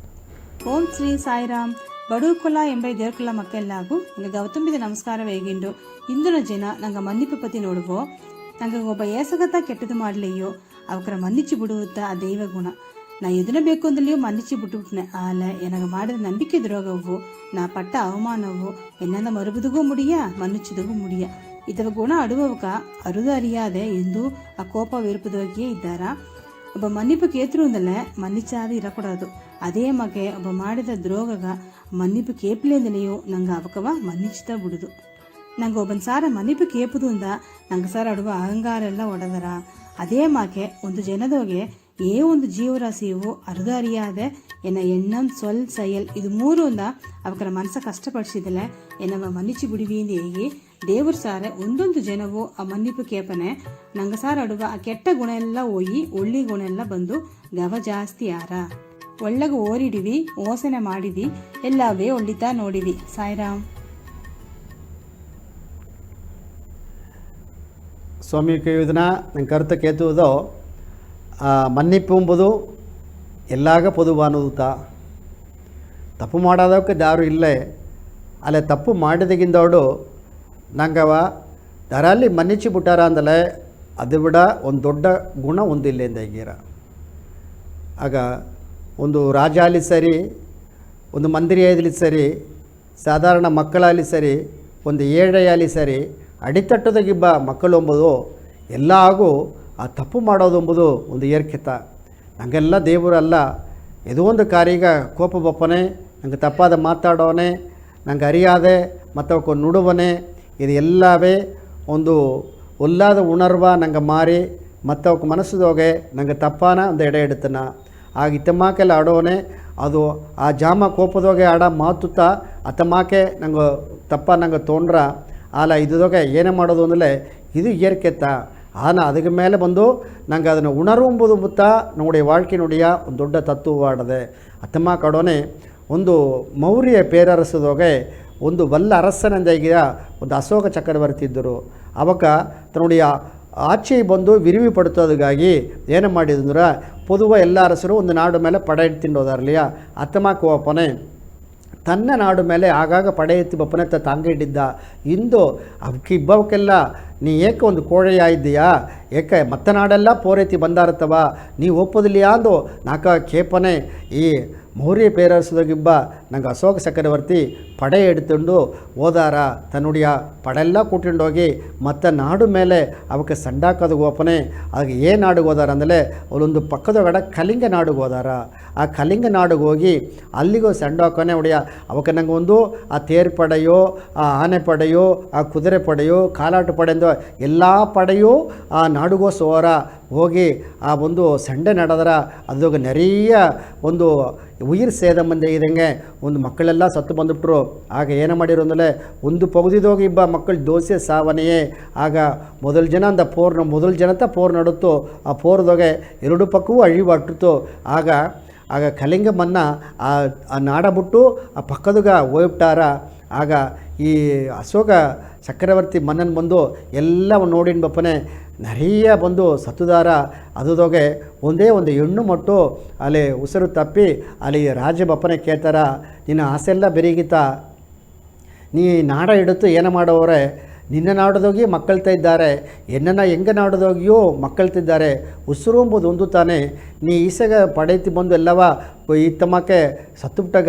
ಓಂ ಶ್ರೀ ಸಾಯಿರಾಮ್ ಬಡೂಕುಲ ಎಂಬ ದೇರ್ಕುಲ ಮಕ್ಕೆಲ್ಲಾಗು ನಂಗೆ ಗೌತಮಿದ ನಮಸ್ಕಾರ ವೇಗಿಂಡು ಇಂದಿನ ಜನ ನಂಗೆ ಮನ್ನಿಪು ಪತಿ ನೋಡುವೋ ನಂಗೆ ಒಬ್ಬ ಏಸಗತ್ತ ಕೆಟ್ಟದು ಮಾಡಲಿಯೋ ಅವಕರ ಮನ್ನಿಚ್ಚಿ ಬಿಡುವುದ ಆ ದೈವ ಗುಣ ನಾ ಎದನ್ನ ಬೇಕು ಅಂದಲಿಯೋ ಮನ್ನಿಚ್ಚಿ ಬಿಟ್ಟುಬಿಟ್ನೆ ಆಲ ನನಗೆ ಮಾಡಿದ ನಂಬಿಕೆ ದ್ರೋಗವು ನಾ ಪಟ್ಟ ಅವಮಾನವು ಎನ್ನ ಮರುಬುದಿಗೂ ಮುಡಿಯ ಮನ್ನಿಚ್ಚಿದಗೂ ಮುಡಿಯ ಇದರ ಗುಣ ಅಡುವವಕ ಅರುದು ಅರಿಯಾದೆ ಎಂದು ಆ ಕೋಪ ವಿರುಪದೋಗಿಯೇ ಇದ್ದಾರ ಒಬ್ಬ ಮನ್ನಿಪು ಕೇತರುಂದಲೇ ಮನ್ನಿಚ್ಚಾದ ಇರಕೂಡದು ಅದೇ ಮಗೆ ಒಬ್ಬ ಮಾಡಿದ ದ್ರೋಗಗ ಮನ್ನಿಪು ಕೇಪ್ಲೇಂದಲೆಯೋ ನಂಗೆ ಅವಕವ ಮನ್ನಿಚ್ಚಿತ ಬಿಡುದು ನಂಗೆ ಒಬ್ಬನ ಸಾರ ಮನ್ನಿಪು ಕೇಪುದು ಅಂದ ನಂಗೆ ಸಾರ ಅಡುವ ಅಹಂಗಾರ ಎಲ್ಲ ಒಡದರ ಅದೇ ಮಾಕೆ ಒಂದು ಜನದೋಗೆ ಒಂದು ಜೀವರಾಶಿಯು ಅರ್ಧ ಅರಿಯಾದೆ ಎನ್ನ ಎಣ್ಣಂ ಸೊಲ್ ಸಯಲ್ ಇದು ಮೂರು ಅಂದ ಅವಕರ ಮನಸ್ಸ ಕಷ್ಟಪಡಿಸಿದಲೆ ಎನ್ನವ ಮನ್ನಿಚ್ಚಿ ಬಿಡುವಿಂದ ಹೇಗೆ ದೇವ್ರ ಸಾರೆ ಒಂದೊಂದು ಜನವು ಆ ಮನ್ನಿಪು ಕೇಪನೆ ನಂಗೆ ಸಾರ ಅಡುವ ಆ ಕೆಟ್ಟ ಗುಣ ಎಲ್ಲ ಹೋಗಿ ಒಳ್ಳಿ ಗುಣ ಎಲ್ಲ ಬಂದು ಗವ ಜಾಸ್ತಿ ಯಾರ ಒಳ್ಳೆಗ ಓರಿಡಿವಿ ಓಸನೆ ಮಾಡಿದಿ ಎಲ್ಲವೇ ಒಳ್ಳಿತಾ ನೋಡಿದಿ. ಸಾಯಿರಾಮ್. ಸ್ವಾಮಿ ಕೇಳಿದನ ನಂಗೆ ಕರುತ ಕೇತುವುದೋ ಮನ್ನಿಪ್ಪು ಎಂಬುದು ಎಲ್ಲಾಗ ಪೊದುವಾನುತ್ತ ತಪ್ಪು ಮಾಡೋದಕ್ಕೆ ದಾರು ಇಲ್ಲೇ ಅಲ್ಲೇ ತಪ್ಪು ಮಾಡಿದಗಿಂದವಡು ನಂಗವ ದರಲ್ಲಿ ಮನ್ನಿಚ್ಚಿ ಬಿಟ್ಟಾರ ಅಂದಲೇ ಅದು ಬಿಡ ಒಂದು ದೊಡ್ಡ ಗುಣ ಒಂದಿಲ್ಲ ಎಂದೀರ ಆಗ ಒಂದು ರಾಜ ಆಗಲಿ ಸರಿ ಒಂದು ಮಂದಿರ ಆಗಲಿ ಸರಿ ಸಾಧಾರಣ ಮಕ್ಕಳಾಗಲಿ ಸರಿ ಒಂದು ಏಳೆಯಾಗಲಿ ಸರಿ ಅಡಿತಟ್ಟದಾಗಿಬ್ಬ ಮಕ್ಕಳು ಎಂಬುದು ಎಲ್ಲ ಹಾಗೂ ಆ ತಪ್ಪು ಮಾಡೋದು ಎಂಬುದು ಒಂದು ಏರ್ಕೆತ ನನಗೆಲ್ಲ ದೇವರಲ್ಲ ಏದೋ ಒಂದು ಕಾರ್ಯಗ ಕೋಪ ಬಪ್ಪನೆ ನಂಗೆ ತಪ್ಪಾದ ಮಾತಾಡೋನೆ ನಂಗೆ ಅರಿಯಾದೆ ಮತ್ತು ಅವಕ್ಕೆ ನುಡುವನೆ ಇದು ಎಲ್ಲವೇ ಒಂದು ಒಲ್ಲಾದ ಉಣರ್ವ ನಂಗೆ ಮಾರಿ ಮತ್ತು ಅವಕ್ಕೆ ಮನಸ್ಸುದೋಗೆ ನಂಗೆ ತಪ್ಪಾನ ಒಂದು ಎಡೆ ಇಡ್ತಾನ ಆಗ ಇತ್ತಮಾಕೆಲ್ಲ ಆಡೋನೆ ಅದು ಆ ಜಾಮ ಕೋಪದೋಗೆ ಆಡ ಮಾತುತ್ತ ಅತ್ತಮಾಕೆ ನಂಗೆ ತಪ್ಪ ನಂಗೆ ತೊಗೊಂಡ್ರ ಆಲ ಇದ್ದೋಗೆ ಏನೇ ಮಾಡೋದು ಅಂದಲೇ ಇದು ಏರ್ಕೆತ್ತ ಆನ ಅದಕ್ಕೆ ಮೇಲೆ ಬಂದು ನಂಗೆ ಅದನ್ನು ಉಣರು ಎಂಬುದು ಮುತ್ತ ನೋಡಿ வாழ்க்கை ನುಡಿಯ ಒಂದು ದೊಡ್ಡ ತತ್ವವಾಡದೆ ಅತ್ತಮ್ಮ ಕಡೋನೆ ಒಂದು ಮೌರ್ಯ ಪೇರರಸದೋಗೆ ಒಂದು ವಲ್ಲ ಅರಸನಂದಾಗಿಯ ಒಂದು ಅಶೋಕ ಚಕ್ರವರ್ತಿ ಇದ್ದರು ಅವಕ ತನ್ನುடைய ಆಚೆ ಬಂದು ವಿರಿವಿ ಪಡುತ್ತೋದಕ್ಕಾಗಿ ಏನು ಮಾಡಿದಂದ್ರೆ பொதுவாக ಎಲ್ಲ ಅರಸರು ಒಂದು ನಾಡು ಮೇಲೆ ಪಡೆ ತಿಂಡೋದಾರಲಿಯಾ ಅತ್ತಮಾಕ ಒಪ್ಪನೆ ತನ್ನ ನಾಡು ಮೇಲೆ ಆಗಾಗ ಪಡೆ ಎತ್ತಿ ಬಪ್ಪನೆ ತಾಂಗಿಟ್ಟಿದ್ದ ಇಂದು ಅವಕ್ಕಿಬ್ಬವಕ್ಕೆಲ್ಲ ನೀ ಏಕೆ ಒಂದು ಕೋಳೆಯ ಇದ್ದೀಯಾ ಏಕೆ ಮತ್ತೆ ನಾಡೆಲ್ಲ ಪೋರೆತ್ತಿ ಬಂದಾರತ್ತವ ನೀ ಒಪ್ಪೋದಿಲ್ಲ ಅಂದು ನಾಕ ಕೇಪನೆ ಈ ಮೌರ್ಯ ಪೇರರಸದಾಗಿಬ್ಬ ನಂಗೆ ಅಶೋಕ ಚಕ್ರವರ್ತಿ ಪಡೆ ಎಡ್ತುಂಡು ಓದಾರ ತನ್ನುಡಿಯ ಪಡೆಲ್ಲ ಕೂಟಿಂಡೋಗಿ ಮತ್ತು ನಾಡು ಮೇಲೆ ಅವಕ್ಕೆ ಸಂಡಾಕದ ಓಪನೆ ಅದಕ್ಕೆ ಏನು ನಾಡಿಗೆ ಹೋದಾರ ಅಂದಲೇ ಅವಳೊಂದು ಪಕ್ಕದೊಳಗಡೆ ಕಲಿಂಗ ನಾಡಿಗೆ ಹೋದಾರ ಆ ಕಲಿಂಗ ನಾಡಿಗೆ ಹೋಗಿ ಅಲ್ಲಿಗೂ ಸಂಡಾಕನೆ ಹೊಡೆಯ ಅವಕ್ಕೆ ನಂಗೆ ಒಂದು ಆ ತೇರು ಪಡೆಯೋ ಆ ಆನೆ ಪಡೆಯೋ ಆ ಕುದುರೆ ಪಡೆಯೋ ಕಾಲಾಟ ಪಡೆಯೋ ಎಲ್ಲ ಪಡೆಯೂ ಆ ನಾಡುಗೋಸ್ಕರ ಹೋಗಿ ಆ ಒಂದು ಸಂಡೆ ನಡೆದರ ಅದಾಗ ನೆರೆಯ ಒಂದು ಉಯಿರ್ ಸೇದ ಮಂದಿ ಇದಂಗೆ ಒಂದು ಮಕ್ಕಳೆಲ್ಲ ಸತ್ತು ಬಂದುಬಿಟ್ರು ಆಗ ಏನು ಮಾಡಿರೋ ಅಂದಲೇ ಒಂದು ಪಗುದಿದೋಗಿ ಇಬ್ಬ ಮಕ್ಕಳು ದೋಸೆ ಸಾವನೆಯೇ ಆಗ ಮೊದಲು ಜನ ಅಂದ ಮೊದಲು ಜನತ ಪೋರ್ ನಡುತ್ತು ಆ ಪೋರ್ದೋಗೆ ಎರಡು ಪಕ್ಕವೂ ಅಳಿವಾಟಿತ್ತು ಆಗ ಕಲಿಂಗಮ್ಮನ್ನ ಆ ನಾಡ ಬಿಟ್ಟು ಆ ಪಕ್ಕದಾಗ ಹೋಗ್ಬಿಟ್ಟಾರ ಆಗ ಈ ಅಶೋಕ ಚಕ್ರವರ್ತಿ ಮನ್ನನ್ ಬಂದು ಎಲ್ಲವ ನೋಡಿನ ಬಪ್ಪನೆ நிறைய ಬಂದು ಸತ್ತುದಾರ ಅದುದೋಗೆ ಒಂದೇ ಒಂದು ಹೆಣ್ಣು ಮಟ್ಟು ಅಲ್ಲಿ ಉಸಿರು ತಪ್ಪಿ ಅಲ್ಲಿ ರಾಜಬಪ್ಪನೆ ಕೇಳ್ತಾರ ನಿನ್ನ ಆಸೆಲ್ಲ ಬೆರೀಗಿತ ನೀ ನಾಡ ಹಿಡಿತು ಏನು ಮಾಡೋರೆ ನಿನ್ನ ನಾಡದೋಗಿ ಮಕ್ಕಳ್ತಾ ಇದ್ದಾರೆ ಎನ್ನನ್ನು ಹೆಂಗೆ ನಾಡದೋಗಿಯೂ ಮಕ್ಕಳ್ತಿದ್ದಾರೆ ಉಸಿರು ಎಂಬುದು ಒಂದು ತಾನೇ ನೀ ಈಸೆಗ ಪಡೆಯುತ್ತಿ ಬಂದು ಎಲ್ಲವ ಇತ್ತಮ್ಮಕ್ಕೆ ಸತ್ತುಬಿಟ್ಟಾಗ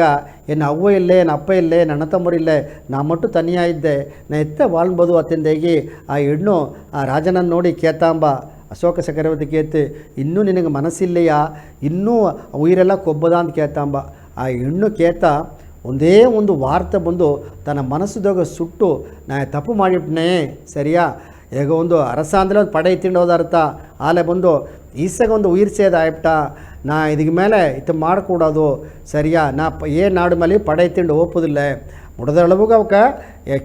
ಏನು ಅವ್ವ ಇಲ್ಲೇ ನನ್ನ ಅಪ್ಪ ಇಲ್ಲೇ ನನ್ನ ತಮ್ಮರಿಲ್ಲೇ ನಾ ಮಟ್ಟು ತನಿಯಾಗಿದ್ದೆ ನಾ ಎತ್ತ ವಾಳ್ಬೋದು ಅತ್ತಿಂದಾಗಿ ಆ ಹೆಣ್ಣು ಆ ರಾಜನನ್ನು ನೋಡಿ ಕೇತಾಂಬ ಅಶೋಕ ಚಕ್ರವರ್ತಿ ಕೇಳ್ತು, ಇನ್ನೂ ನಿನಗೆ ಮನಸ್ಸಿಲ್ಲೆಯಾ, ಇನ್ನೂ ಉಯಿರೆಲ್ಲ ಕೊಬ್ಬದ ಅಂತ ಕೇಳ್ತಾಂಬ. ಆ ಹೆಣ್ಣು ಕೇಳ್ತಾ ಒಂದೇ ಒಂದು ವಾರ್ತೆ ಬಂದು ತನ್ನ ಮನಸ್ಸುದಾಗ ಸುಟ್ಟು, ನಾ ತಪ್ಪು ಮಾಡಿಬಿಟ್ನೆ ಸರಿಯಾ, ಈಗ ಒಂದು ಅರಸ ಅಂದರೆ ಒಂದು ಪಡೆ ತಿಂಡೋದ ಅರ್ಥ, ಆಲೆ ಬಂದು ಈಸಾಗ ಒಂದು ಉಯಿರ್ ಸೇದಾಯ್ಬಿಟ್ಟ, ನಾ ಇದಕ್ಕೆ ಮೇಲೆ ಇದು ಮಾಡಿಕೊಡೋದು ಸರಿಯಾ, ನಾ ನಾಡು ಮೇಲೆ ಪಡೆ ತಿಂಡು ಒಪ್ಪುದಿಲ್ಲ, ಮುಡದಳವಾಗ ಅವಕ್ಕೆ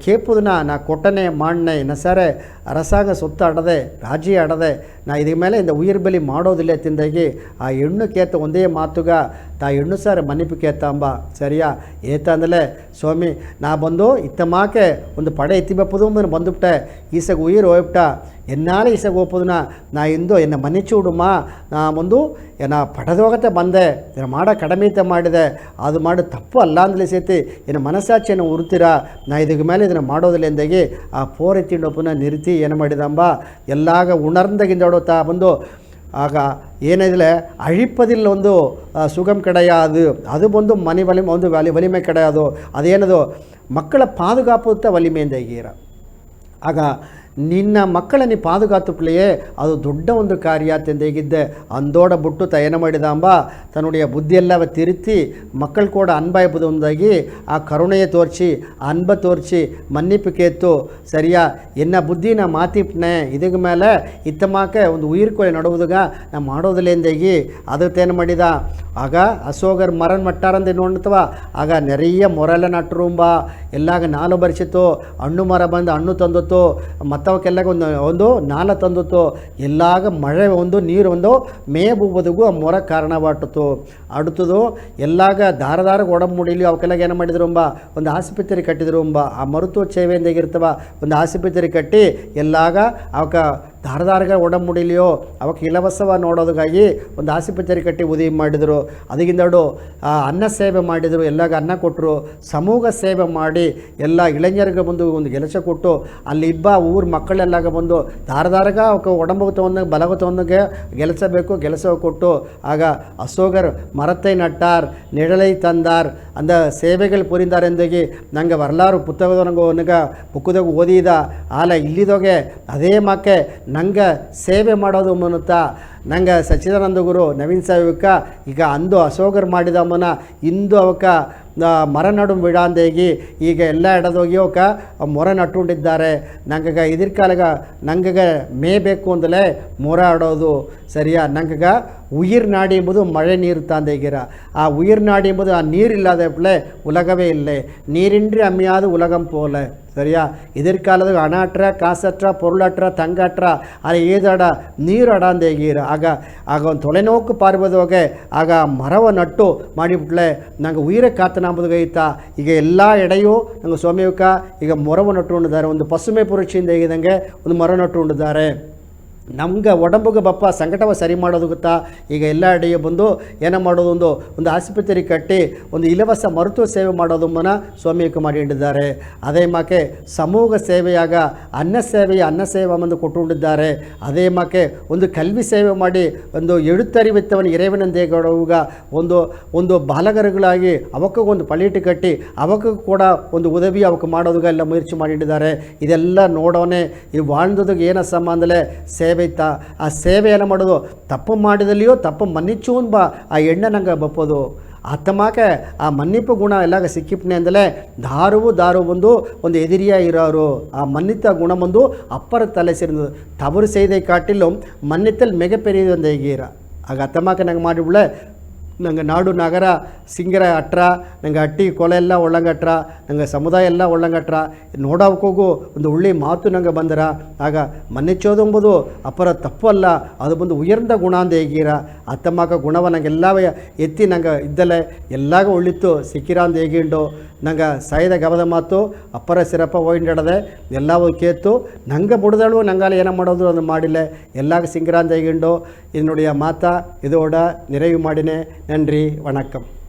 ಕೇಪುದನ್ನ ನಾ ಕೊಟ್ಟನೆ ಮಾಡನೆ ನಸರೆ ಅರಸಾಗ ಸೊತ್ತು ಆಡದೆ ರಾಜಿ ಆಡದೆ ನಾ ಇದ್ರ ಮೇಲೆ ಇಂದ ಉಯಿರ್ ಬಲಿ ಮಾಡೋದಿಲ್ಲ ತಿಂದಾಗಿ ಆ ಹೆಣ್ಣು ಕೇತ ಒಂದೇ ಮಾತುಗ ತಾ ಹೆಣ್ಣು ಸರ್ ಮನ್ನಿಪು ಕೇತಂಬ ಸರಿಯಾ ಏತಂದಲೇ ಸ್ವಾಮಿ ನಾ ಬಂದು ಇತ್ತ ಮಾಕೆ ಒಂದು ಪಡೆ ಎತ್ತಿ ಬಪ್ಪದು ಬಂದುಬಿಟ್ಟೆ ಈಸಗ ಉಯಿರ್ ಹೋಗ್ಬಿಟ್ಟ ಎನ್ನಾಲೆ ಈಸಗ ಹೋಗ್ಬೋದನ್ನ ನಾ ಇಂದು ಎನ್ನ ಮನ್ನಿಚ್ಚು ಹುಡುಮ ನಾ ಒಂದು ನಾ ಪಡೆದೋಗತ್ತೆ ಬಂದೆ ಏನು ಮಾಡೋ ಕಡಿಮೆ ಮಾಡಿದೆ ಅದು ಮಾಡಿ ತಪ್ಪು ಅಲ್ಲ ಅಂದಲೇ ಸೇತಿ ಏನು ಮನಸ್ಸಾಚಿಯನ್ನು ಉರ್ತೀರ ನಾ ಇದಕ್ಕೆ ಮೇಲೆ ಇದನ್ನು ಮಾಡೋದಿಲ್ಲ ಎಂದಾಗಿ ಆ ಪೋರೆ ತಿಂಡೊಪ್ಪನ ನಿರುತಿ ಏನು ಮಾಡಿದಂಬ ಎಲ್ಲಾಗ ಉಣರ್ದಾಗಿಂದ ಹೊಡುತ್ತಾ ಬಂದು ಆಗ ಏನಿದಿಲ್ಲ ಅழிப்பதில் ಒಂದು ಸುಗಮ್ கிடையாது ಅದು ಬಂದು ಮನೆ ವಲಿಮೆ ಒಂದು ವಲಿಮೆ கிடையாது ಅದೇನದು ಮಕ್ಕಳ ಪಾದುಗಾಪುತ್ತ ವಲಿಮೆಯಿಂದ ಈಗೀರ ಆಗ ನಿನ್ನ ಮಕ್ಕಳ ನೀ ಪಾದುಗಾತುಪ್ಲೆಯೇ ಅದು ದೊಡ್ಡ ಒಂದು ಕಾರ್ಯ ತೆಂದೇಗಿದ್ದೆ ಅಂದೋಡ ಬಿಟ್ಟು ತಯನ ಮಾಡಿದಾಂಬ ತನ್ನುடைய ಬುದ್ಧಿಯೆಲ್ಲ ತಿರುತಿ ಮಕ್ಕಳು ಕೂಡ ಅನ್ಬಾಯ್ಬೋದು ಒಂದಾಗಿ ಆ ಕರುಣೆಯ ತೋರಿಸಿ ಅನ್ಬ ತೋರಿಸಿ ಮನ್ನಿಪು ಕೇತು ಸರಿಯಾ ಎನ್ನ ಬುದ್ಧಿನ ಮಾತಿಪ್ನೆ ಇದಕ್ಕೆ ಮೇಲೆ ಇತ್ತಮಾಕೆ ಒಂದು ಉಯಿರ್ಕೊಳೆ ನಡುವುದಾಗ ನಾ ಮಾಡೋದಿಲ್ಲ ಎಂದಾಗಿ ಅದಕ್ಕೇನು ಮಾಡಿದ ಆಗ ಅಶೋಕರ್ ಮರನ್ ಮಟ್ಟಾರಂದು ನೋಡ್ತವ ಆಗ ನೆರೆಯ ಮೊರೆಲ್ಲ ನಟ್ರುಂಬ ಎಲ್ಲಾಗ ನಾಲು ಬರಿಸಿತು ಹಣ್ಣು ಮರ ಬಂದು ಹಣ್ಣು ತಂದಿತ್ತು ಮತ್ತವಕ್ಕೆಲ್ಲ ಒಂದು ನಾಲ ತಂದಿತ್ತು ಎಲ್ಲಾಗ ಮಳೆ ಒಂದು ನೀರು ಒಂದು ಮೇ ಬೂಬದಿಗೂ ಆ ಮೊರ ಕಾರಣವಾಟಿತು ಅಡುತ್ತದು ಎಲ್ಲಾಗ ದಾರ ಒಡಂಬ ಮುಡಿಲಿ ಅವಕ್ಕೆಲ್ಲ ಏನು ಮಾಡಿದ್ರುಂಬ ಒಂದು ಆಸ್ಪತ್ರೆ ಕಟ್ಟಿದ್ರುಂಬ ಆ ಮರುತು ಸೇವೆಯಿಂದಾಗಿರ್ತವ ಒಂದು ಆಸ್ಪತ್ರೆ ಕಟ್ಟಿ ಎಲ್ಲಾಗ ಅವಕ್ಕ ದಾರದಾರಗ ಒಡಂಬ ಮುಡಿಲಿಯೋ ಅವಕ್ಕೆ ಇಲವಸವ ನೋಡೋದಕ್ಕಾಗಿ ಒಂದು ಆಸ್ಪತ್ರೆ ಕಟ್ಟಿ ಉದಯ ಮಾಡಿದರು ಅದಕ್ಕಿಂದಡು ಅನ್ನ ಸೇವೆ ಮಾಡಿದರು ಎಲ್ಲಾಗ ಅನ್ನ ಕೊಟ್ಟರು ಸಮೂಹ ಸೇವೆ ಮಾಡಿ ಎಲ್ಲ ಇளைஞರಿಗೆ ಬಂದು ಒಂದು ಕೆಲಸ ಕೊಟ್ಟು ಅಲ್ಲಿ ಇಬ್ಬ ಊರು ಮಕ್ಕಳೆಲ್ಲಾಗ ಬಂದು ದಾರದಾರಗ ಅವಕ್ಕೆ ಒಡಂಬ ತೊಗೊಂಡಾಗ ಬಲಗ ತೊಗೊಂಡಾಗ ಗೆಲಸಬೇಕು ಗೆಲಸ ಕೊಟ್ಟು ಆಗ ಅಶೋಕರ್ ಮರத்தை நட்டார் நிழலை தந்தார் அந்த ಸೇವೆಗಳು ಪುರಿಂದಾರೆಂದಾಗಿ ನಂಗೆ வரலாறு ಪುಸ್ತಕದವನಿಗೆ ಬುಕ್ಕದಾಗ ಓದಿದ ಆಲ ಇಲ್ಲಿದೋಗೆ ಅದೇ ಮಾಕೆ ನಂಗೆ ಸೇವೆ ಮಾಡೋದು ಮನುತ್ತಾ ನಂಗೆ ಸಚ್ಚಿದಾನಂದ ಗುರು ನವೀನ್ ಸಾಹಿಬಕ್ಕ ಈಗ ಅಂದು ಅಶೋಕರ್ ಮಾಡಿದಮ್ಮನ ಇಂದು ಅವಕ್ಕ ಮರ ನಡು ಬಿಡಾಂದೇಗಿ ಈಗ ಎಲ್ಲ ಎಡದೋಗಿ ಅವಕ್ಕ ಮೊರ ನಟ್ಟುಕೊಂಡಿದ್ದಾರೆ ನಂಗೆ ಇದ್ರ ಕಾಲಗ ನಂಗೆ ಮೇ ಬೇಕು ಅಂದಲೇ ಮೊರ ಆಡೋದು ಸರಿಯಾ ನಂಗೆ ಉಯಿರ್ ನಾಡಿ ಎಂಬುದು ಮಳೆ ನೀರು ತಾಂದೇಗಿರ ಆ ಉಯಿರ್ ನಾಡಿ ಎಂಬುದು ಆ ನೀರಿಲ್ಲದ பிள்ளை உலகவே இல்லை நீரின்றி அம்மையாது உலகம் போல சரியா எதிர்காலது அணாற்ற காசற்ற பொருளற்ற தங்கற்ற அதை ஏதாட ನೀರು ಅಡಾಂದೇಗೀರ ಆಗ ಒಂದು ತೊಲೆನೋಕು ಪಾರ್ಬೋದಾಗ ಆಗ ಮರವ ನಟ್ಟು ಮಾಡಿಬಿಟ್ಲೆ ನಂಗೆ ಉಯಿರ ಕಾತನಾಂಬುದಾಗೈತಾ ಈಗ ಎಲ್ಲ ಎಡೆಯೂ ನಂಗೆ ಸ್ವಾಮಿಯಕ್ಕ ಈಗ ಮೊರವ ನಟ್ಟುಕೊಂಡಿದ್ದಾರೆ ಒಂದು ಪಸುಮೆ ಪುರುಷಿಯಿಂದ ಹೇಗಿದಂಗೆ ಒಂದು ಮರ ನಟ್ಟುಕೊಂಡಿದ್ದಾರೆ ನಮ್ಗೆ ಒಡಂಬಗೆ ಬಪ್ಪ ಸಂಕಟವ ಸರಿ ಮಾಡೋದು ಗೊತ್ತಾ ಈಗ ಎಲ್ಲ ಅಡಿಗೆ ಬಂದು ಏನೋ ಮಾಡೋದು ಒಂದು ಆಸ್ಪತ್ರೆ ಕಟ್ಟಿ ಒಂದು ಇಲವಸ ಮರುತ್ವ ಸೇವೆ ಮಾಡೋದು ಮನ ಸ್ವಾಮಿಯಕ್ಕೆ ಮಾಡಿಕೊಂಡಿದ್ದಾರೆ ಅದೇ ಮಾಕೆ ಸಮೂಹ ಸೇವೆಯಾಗ ಅನ್ನ ಸೇವೆ ಬಂದು ಕೊಟ್ಟುಕೊಂಡಿದ್ದಾರೆ ಅದೇ ಮಾಕೆ ಒಂದು ಕಲ್ವಿ ಸೇವೆ ಮಾಡಿ ಒಂದು ಎಡುತ್ತರಿವಿತ್ತವನು ಇರೇವನಂದೇ ಗೌಡವಾಗ ಒಂದು ಬಾಲಗರುಗಳಾಗಿ ಅವಕ್ಕೆ ಒಂದು ಪಳೀಟು ಕಟ್ಟಿ ಅವಕ್ಕೆ ಕೂಡ ಒಂದು ಉದವಿ ಅವಕ್ಕೆ ಮಾಡೋದಾಗ ಎಲ್ಲ ಮುಯರ್ಚಿ ಮಾಡಿಟ್ಟಿದ್ದಾರೆ ಇದೆಲ್ಲ ನೋಡೋನೆ ಈ வாழ்ந்ததுக்கு ಏನ ಸಂಬಂಧಲೇ ಸೇವೆ ಐತಾ ಆ ಸೇವೆ ಏನು ಮಾಡೋದು ತಪ್ಪು ಮಾಡಿದಲ್ಲಿಯೋ ತಪ್ಪು ಮನ್ನಿಚ್ಚು ಬಾ ಆ ಎಣ್ಣೆ ನಂಗೆ ಬಪ್ಪೋದು ಅತ್ತಮಾಕೆ ಆ ಮನ್ನಿಪ್ಪು ಗುಣ ಎಲ್ಲಾಗ ಸಿಕ್ಕಿಪ್ನೆ ಅಂದಲೇ ದಾರು ಒಂದು ಎದಿರಿಯ ಇರೋರು ಆ ಮನ್ನಿತ ಗುಣ ಬಂದು ಅಪ್ಪರ ತಲೆ ಸೇರಿದ ತವರು செய்தை காட்டிலும் மன்னித்தல் மிகப்பெரியது ಒಂದು ಹೇಗೀರ ಆಗ ಅತ್ತಮಾಕೆ ನಂಗೆ ಮಾಡಿಬಿಡ್ಲೆ ನಂಗೆ ನಾಡು ನಗರ ಸಿಂಗರ ಅಟ್ರ ನಂಗೆ ಅಟ್ಟಿ ಕೊಲೆ ಎಲ್ಲ ಒಳ್ಳಂಗಟ್ರ ನಂಗೆ ಸಮುದಾಯ ಎಲ್ಲ ಒಳ್ಳಂಗಟ್ರ ನೋಡೋಕೋಗು ಒಂದು ಒಳ್ಳೆ ಮಾತು ನಂಗೆ ಬಂದರ ಆಗ ಮನ್ನಿಚ್ಚೋದು ಎಂಬುದು ಅಪರ ತಪ್ಪು ಅಲ್ಲ ಅದು ಬಂದು ಉಯರ್ದ ಗುಣ ಅಂತ ಹೇಗೀರ ಅತ್ತಮ್ಮಕ ಗುಣವ ನಂಗೆಲ್ಲ ಎತ್ತಿ ನಂಗೆ ಇದ್ದಲೆ ಎಲ್ಲಾಗ ಒಳ್ಳಿತ್ತು ಸಿಕ್ಕಿರ ಅಂತ ಹೇಗಿಂಡು ನಂಗೆ ಸಾಯ್ದ ಗಬದ ಮಾತು ಅಪ್ಪರ ಸಿರಪ್ಪ ಹೋಗಿಡದೆ ಎಲ್ಲ ಕೇತು ನಂಗೆ ಬುಡದಳು ನಂಗಾಲ ಏನೋ ಮಾಡೋದು ಅದು ಮಾಡಿಲ್ಲ ಎಲ್ಲಾಗ ಸಿಂಗರ ಅಂತ ಹೇಗಿಂಡು ಇದು ನೋಡಿ ಆ ಮಾತಾ ಇದೋಡ நிறைவு ಮಾಡಿನೇ நன்றி வணக்கம்